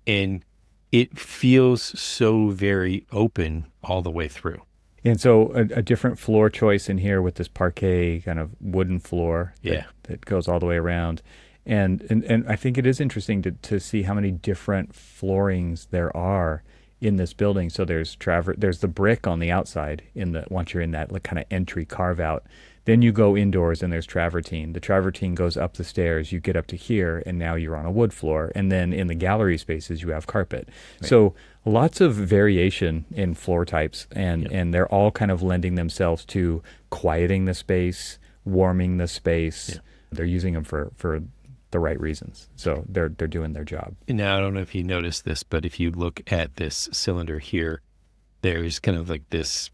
And it feels so very open all the way through. And so a different floor choice in here with this parquet kind of wooden floor that goes all the way around. And I think it is interesting to see how many different floorings there are in this building. So there's the brick on the outside once you're in that like kind of entry carve out. Then you go indoors and there's travertine. The travertine goes up the stairs. You get up to here and now you're on a wood floor. And then in the gallery spaces you have carpet. Right. So lots of variation in floor types, and they're all kind of lending themselves to quieting the space, warming the space. Yeah. They're using them for the right reasons. So they're doing their job. Now, I don't know if you noticed this, but if you look at this cylinder here, there's kind of like this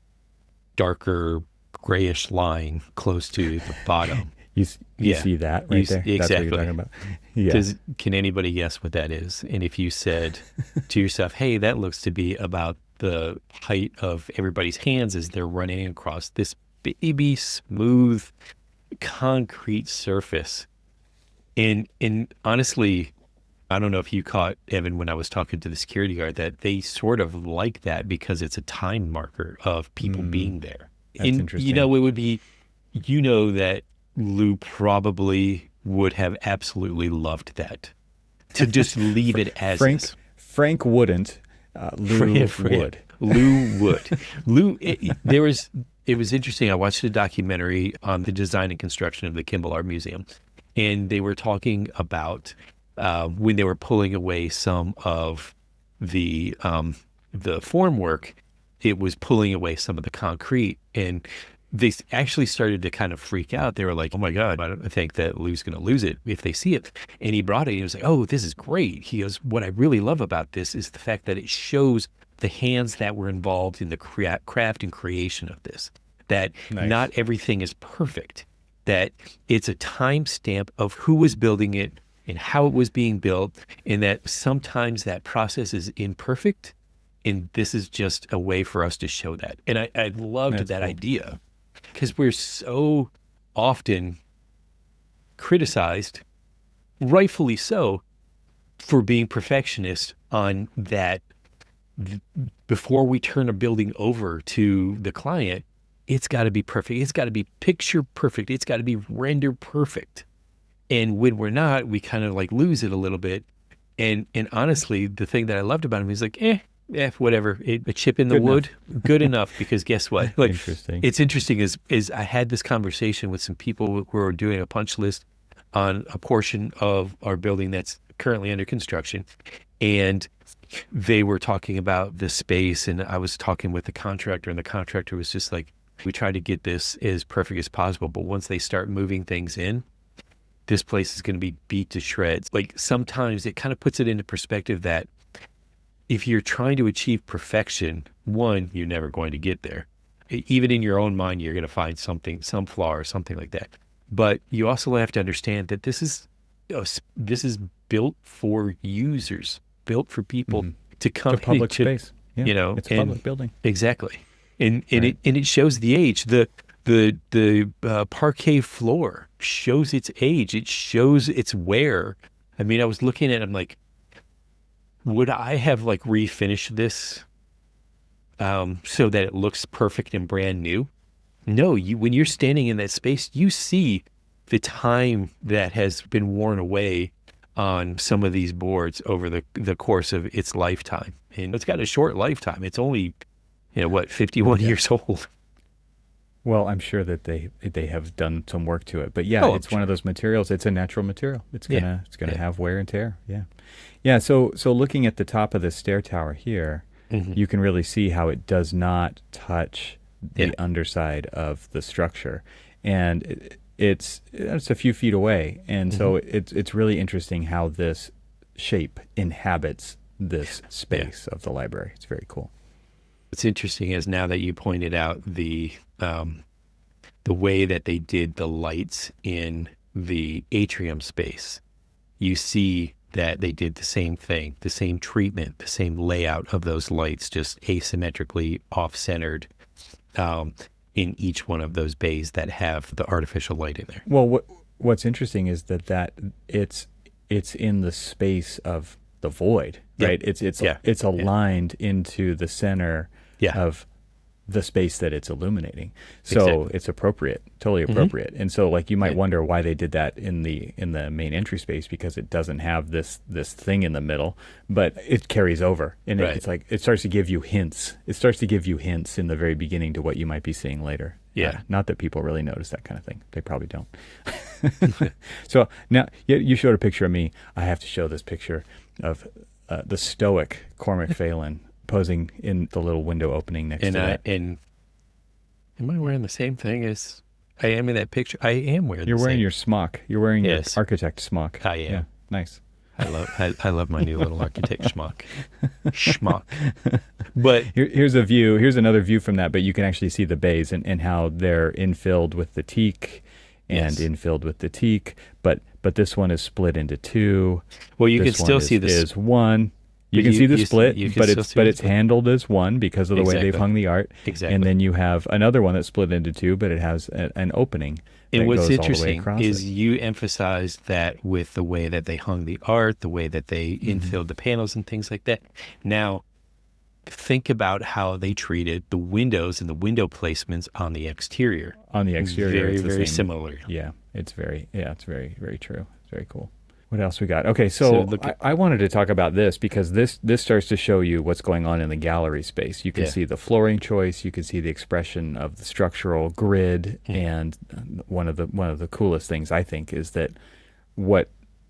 darker grayish line close to the bottom. You see that right there? Exactly. That's what you're talking about. Yeah. Can anybody guess what that is? And if you said to yourself, hey, that looks to be about the height of everybody's hands as they're running across this baby smooth concrete surface. And honestly, I don't know if you caught, Evan, when I was talking to the security guard, that they sort of like that because it's a time marker of people being there. That's interesting. It would be, that Lou probably would have absolutely loved that, to just leave it as is. Frank wouldn't. Lou would. Lou would. it was interesting. I watched a documentary on the design and construction of the Kimball Art Museum, and they were talking about when they were pulling away some of the formwork, it was pulling away some of the concrete, and they actually started to kind of freak out. They were like, "Oh my God, I think that Lou's going to lose it if they see it." And he brought it. He was like, "Oh, this is great." He goes, "What I really love about this is the fact that it shows the hands that were involved in the craft and creation of this. That Nice. not everything is perfect. That it's a timestamp of who was building it and how it was being built, and that sometimes that process is imperfect." And this is just a way for us to show that. And I loved That's that cool. idea, because we're so often criticized, rightfully so, for being perfectionist on that. Before we turn a building over to the client, it's got to be perfect. It's got to be picture perfect. It's got to be render perfect. And when we're not, we kind of like lose it a little bit. And honestly, the thing that I loved about him is like, whatever. A chip in the Good enough. wood, good enough. Because guess what? Like, Interesting. it's interesting is I had this conversation with some people who are doing a punch list on a portion of our building that's currently under construction, and they were talking about the space, and I was talking with the contractor, and the contractor was just like, "We try to get this as perfect as possible, but once they start moving things in, this place is going to be beat to shreds." Like, sometimes it kind of puts it into perspective that if you're trying to achieve perfection, one, you're never going to get there. Even in your own mind, you're going to find something, some flaw or something like that. But you also have to understand that this is built for users, built for people to come It's a public to, space. Yeah. you know, It's a and public building. exactly, and Right. it shows the age. The parquet floor shows its age. It shows its wear. I mean, I was looking at it, I'm like, would I have like refinished this so that it looks perfect and brand new? No, when you're standing in that space, you see the time that has been worn away on some of these boards over the course of its lifetime. And it's got a short lifetime. It's only, 51 years old. Well, I'm sure that they have done some work to it, but yeah, Oh, I'm it's one sure. of those materials. It's a natural material. It's gonna Yeah. have wear and tear. Yeah, yeah. So looking at the top of the stair tower here, Hmm. you can really see how it does not touch Yeah. the underside of the structure, and it's a few feet away, and so it's really interesting how this shape inhabits this space of the library. It's very cool. What's interesting is, now that you pointed out the way that they did the lights in the atrium space, you see that they did the same thing, the same treatment, the same layout of those lights, just asymmetrically off-centered in each one of those bays that have the artificial light in there. Well, what's interesting is that it's in the space of the void, right? It's aligned into the center of the space that it's illuminating. So Exactly. it's appropriate, totally appropriate. And so like you might wonder why they did that in the main entry space, because it doesn't have this thing in the middle, but it carries over, and Right. it's like it starts to give you hints. It starts to give you hints in the very beginning to what you might be seeing later. Yeah. Not that people really notice that kind of thing. They probably don't. So now you showed a picture of me. I have to show this picture of the stoic Cormac Phelan posing in the little window opening next to that. And am I wearing the same thing as I am in that picture? I am wearing You're the wearing same. your smock. You're wearing Yes. your architect smock. I am. Yeah, nice. I love my new little architect schmuck. Schmuck. But Here's a view. Here's another view from that, but you can actually see the bays and how they're infilled with the teak and Yes. infilled with the teak. But this one is split into two. well, you This can still one see this. is one. You But can see the you split, can but still it's see but the it's split. handled as one because of the way they've Exactly. hung the art. Exactly. And then you have another one that's split into two, but it has an opening And that what's goes all the way interesting across is it. you emphasized that with the way that they hung the art, the way that they infilled the panels and things like that. Now, think about how they treated the windows and the window placements on the exterior. On the exterior, Very, it's the very same. similar. Yeah, it's very very true. It's very cool. What else we got? Okay, So so look at, I wanted to talk about this because this starts to show you what's going on in the gallery space. You can yeah. see the flooring choice, you can see the expression of the structural grid, Mm, and one of the coolest things I think is that what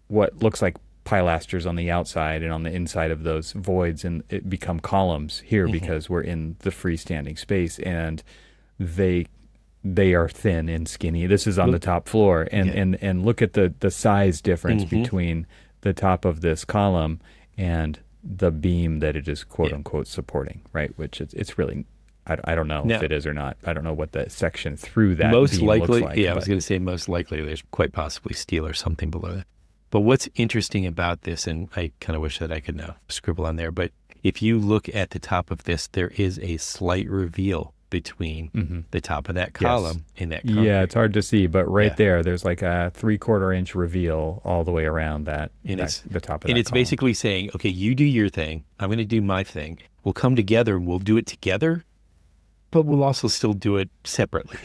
what looks like pilasters on the outside and on the inside of those voids and it become columns here mhm. because we're in the freestanding space and they they are thin and skinny. This is on the Look, top floor, and yeah. and look at the size difference Hmm. between the top of this column and the beam that it is quote Yeah. unquote supporting, right? Which it's really, I don't know if Now, it is or not. I don't know what the section through that most beam looks likely, like, yeah, I was but going to say most likely there's quite possibly steel or something below that. But what's interesting about this, and I kind of wish that I could now scribble on there, but if you look at the top of this, there is a slight reveal between hmm the top of that yes. column and that Yeah, concrete. it's hard to see, but right Yeah. there, there's like a 3/4 inch reveal all the way around And that it's the top of and that it's column. basically saying, okay, you do your thing. I'm going to do my thing. We'll come together and we'll do it together, but we'll also still do it separately.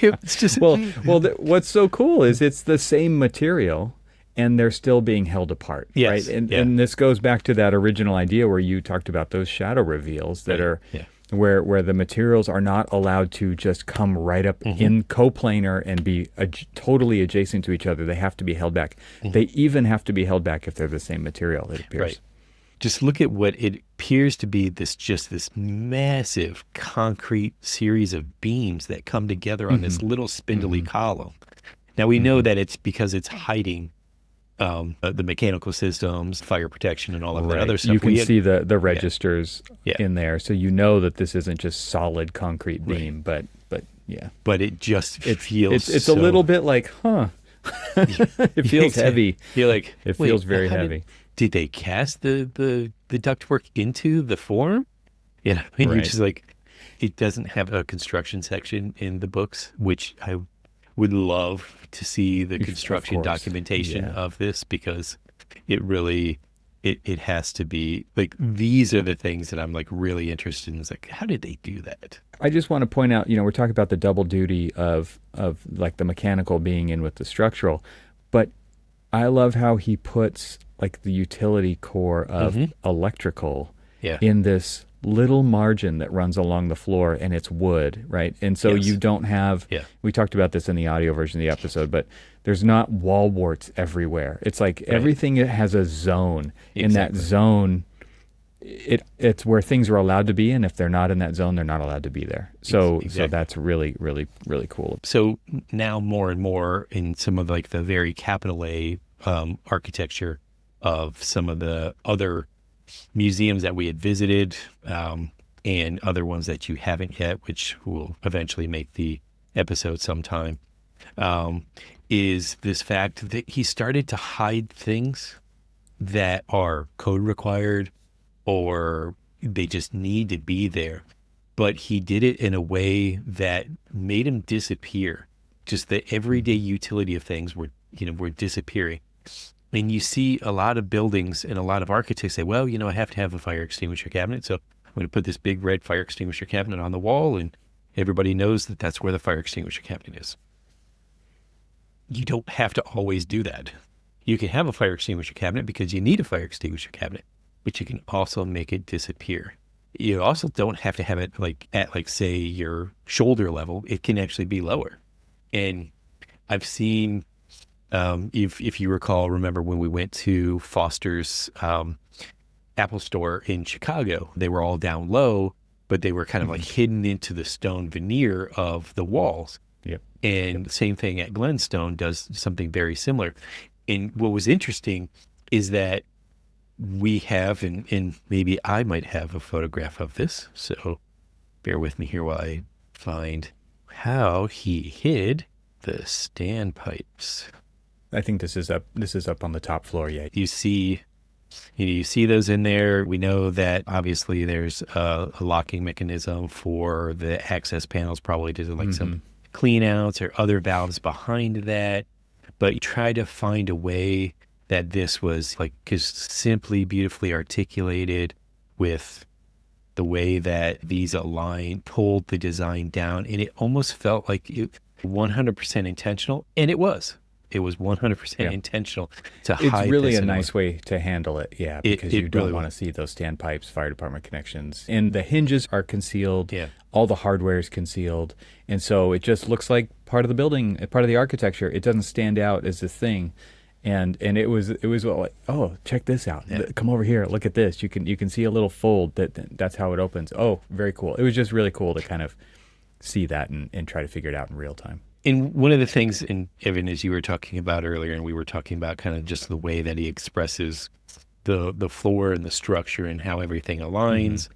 It's just What's so cool is it's the same material and they're still being held apart, right? yes, And yeah, and this goes back to that original idea where you talked about those shadow reveals that right, are yeah, where the materials are not allowed to just come right up hmm in coplanar and be totally adjacent to each other. They have to be held back. hmm They even have to be held back if they're the same material, it right. appears. Just look at what it appears to be this massive concrete series of beams that come together on hmm this little spindly hmm column. Now we know hmm that it's because it's hiding the mechanical systems, fire protection, and all of that Right. other You stuff. can We had, see the yeah, registers yeah, in there, so you know that this isn't just solid concrete right. beam, but yeah. But it just It's feels it's a little so. bit like, huh. Yeah, It yeah, feels exactly. heavy. You're like, It wait, feels now very how did heavy. did they cast the ductwork into the form? You know, and you're Right. just like, it doesn't have a construction section in the books, which I would love to see the Of construction course. documentation Yeah. of this because it really it has to be like these are the things that I'm like really interested in. It's like, how did they do that? I just want to point out, we're talking about the double duty of like the mechanical being in with the structural, but I love how he puts like the utility core of Hmm. electrical Yeah. in this little margin that runs along the floor and it's wood, right? And so you Yes. don't have, Yeah. we talked about this in the audio version of the episode, but there's not wall warts everywhere. It's like Right. everything has a zone. In that Exactly. zone, it's where things are allowed to be, and if they're not in that zone, they're not allowed to be there. So Exactly. that's really, really, really cool. So now more and more in some of like the very capital A architecture of some of the other museums that we had visited, and other ones that you haven't yet, which will eventually make the episode sometime, um, is this fact that he started to hide things that are code required or they just need to be there. But he did it in a way that made them disappear. Just the everyday utility of things were disappearing. And you see a lot of buildings and a lot of architects say, well, I have to have a fire extinguisher cabinet. So I'm going to put this big red fire extinguisher cabinet on the wall, and everybody knows that that's where the fire extinguisher cabinet is. You don't have to always do that. You can have a fire extinguisher cabinet because you need a fire extinguisher cabinet, but you can also make it disappear. You also don't have to have it like at like say your shoulder level. It can actually be lower. And I've seen, if you remember when we went to Foster's Apple store in Chicago, they were all down low, but they were kind of like Mhm. hidden into the stone veneer of the walls. Yep. Yep. And the same thing at Glenstone does something very similar. And what was interesting is that we have, and maybe I might have a photograph of this. So bear with me here while I find how he hid the standpipes. I think this is up. This is up on the top floor. Yeah. You see those in there. We know that obviously there's a locking mechanism for the access panels, probably to like some hmm clean outs or other valves behind that. But you try to find a way that this was like just simply beautifully articulated with the way that these align, pulled the design down. And it almost felt like it 100% intentional. And it was. It was 100% Yeah. intentional to It's hide really this a in a way. nice way to handle it, yeah, It because you it don't really want was. to see those standpipes, fire department connections. And the hinges are concealed, Yeah. all the hardware is concealed. And so it just looks like part of the building, part of the architecture. It doesn't stand out as this thing. And it was like, oh, check this out. Yeah. Come over here, look at this. You can see a little fold that's how it opens. Oh, very cool. It was just really cool to kind of see that and try to figure it out in real time. And one of the things, and Evan, as you were talking about earlier, and we were talking about kind of just the way that he expresses the floor and the structure and how everything aligns.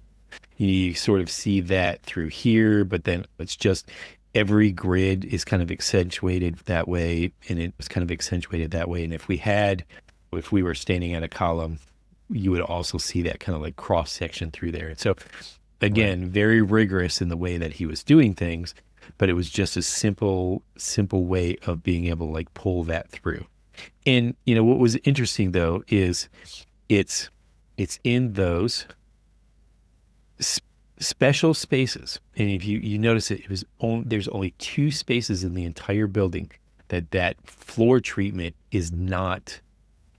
You sort of see that through here, but then it's just every grid is kind of accentuated that way, and it was kind of accentuated that way. And if we were standing at a column, you would also see that kind of like cross section through there. And so, again, very rigorous in the way that he was doing things, but it was just a simple way of being able to like pull that through. And what was interesting though is it's in those special spaces. And if you notice there's only 2 spaces in the entire building that floor treatment is not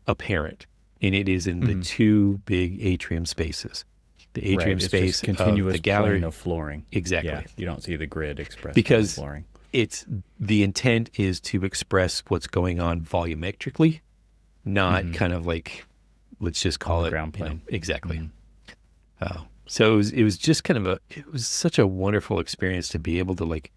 apparent, and it is in the 2 big atrium spaces. The atrium It's space just continuous of the gallery. plane of flooring. Exactly. Yeah, you don't see the grid expressed Because in the flooring. it's the intent is to express what's going on volumetrically, not kind of like, let's just call the it ground plane. Exactly. So it was just kind of it was such a wonderful experience to be able to like,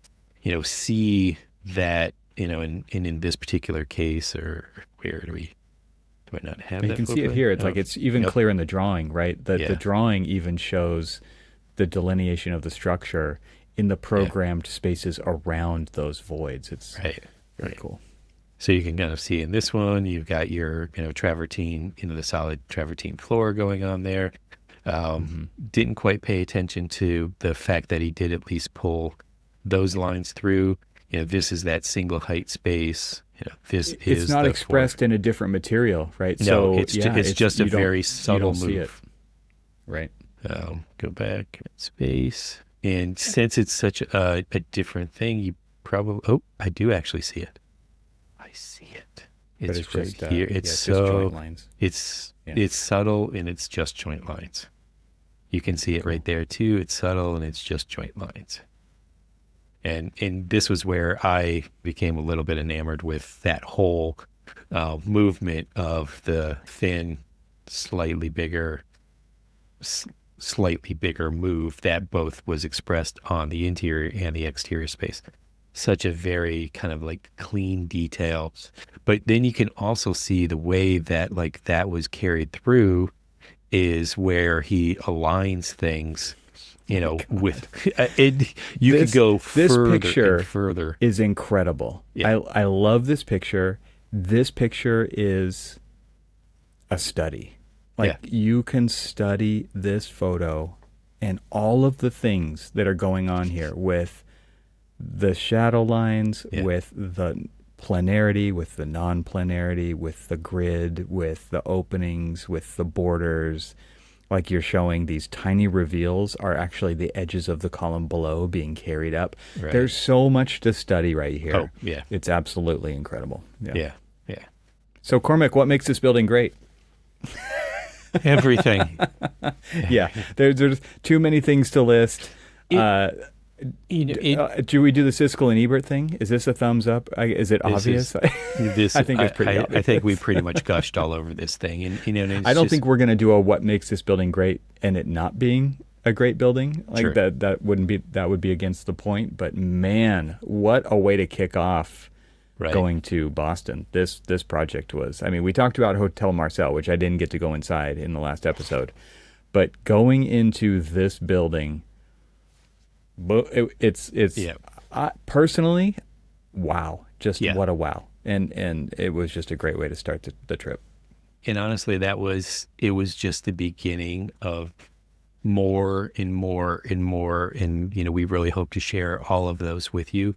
see that, in this particular case, or where do I not have You that? can see it here. It's like it's even clear in the drawing, right? The drawing even shows the delineation of the structure in the programmed spaces around those voids. It's very cool. So you can kind of see in this one, you've got your, travertine, the solid travertine floor going on there. Didn't quite pay attention to the fact that he did at least pull those lines through. This is that single height space. It's not expressed in a different material, right? No, So it's just a very subtle move. See it. Right. Go back space. And since it's such a different thing, you probably, I do actually see it. I see it. It's just, right here. It's just so, joint lines. it's subtle, and it's just joint lines. You can see it right there too. It's subtle and it's just joint lines. And this was where I became a little bit enamored with that whole movement of the thin, slightly bigger move that both was expressed on the interior and the exterior space. Such a very kind of like clean detail. But then you can also see the way that like that was carried through is where he aligns things, with you could go further this picture and further. Is incredible. Yeah. I love this picture. This picture is a study. Like you can study this photo and all of the things that are going on here with the shadow lines, with the planarity, with the non-planarity, with the grid, with the openings, with the borders. Like you're showing these tiny reveals are actually the edges of the column below being carried up. Right. There's so much to study right here. Oh, yeah. It's absolutely incredible. Yeah. So Cormac, what makes this building great? Everything. Yeah. There's too many things to list. Do we do the Siskel and Ebert thing? Is this a thumbs up? Is it obvious? I think it's pretty obvious. I think we pretty much gushed all over this thing. And I don't think we're going to do a what makes this building great and it not being a great building. Like Sure. that would be against the point. But man, what a way to kick off going to Boston. This project was. I mean, we talked about Hotel Marcel, which I didn't get to go inside in the last episode. But going into this building, it's personally, wow, just what a wow, and it was just a great way to start the trip. And honestly, it was just the beginning of more and more and more, and we really hope to share all of those with you.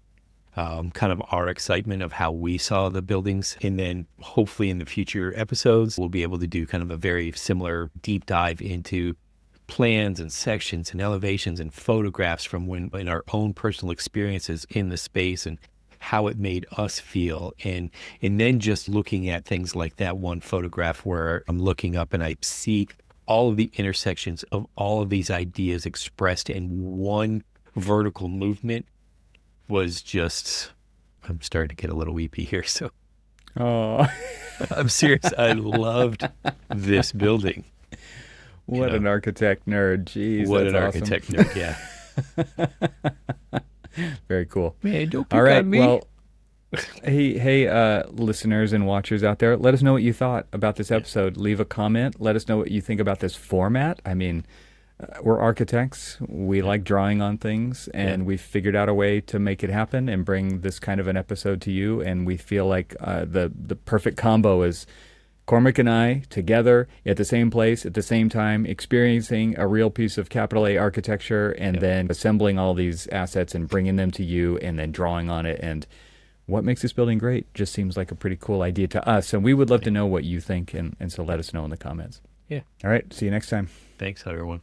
Kind of our excitement of how we saw the buildings, and then hopefully in the future episodes we'll be able to do kind of a very similar deep dive into plans and sections and elevations and photographs from in our own personal experiences in the space, and how it made us feel. And then just looking at things like that one photograph where I'm looking up and I see all of the intersections of all of these ideas expressed in one vertical movement was just, I'm starting to get a little weepy here. So Oh, I'm serious. I loved this building. what an architect nerd. Jeez, What that's an awesome. architect nerd. Yeah. Very cool. Man, don't All pick right. on me. Well, hey, listeners and watchers out there, let us know what you thought about this episode. Leave a comment. Let us know what you think about this format. I mean, we're architects. We like drawing on things, and we've figured out a way to make it happen and bring this kind of an episode to you. And we feel like the perfect combo is Cormac and I together at the same place at the same time, experiencing a real piece of capital A architecture, and then assembling all these assets and bringing them to you, and then drawing on it. And what makes this building great just seems like a pretty cool idea to us. And we would love to know what you think, and so let us know in the comments. Yeah. All right. See you next time. Thanks, everyone.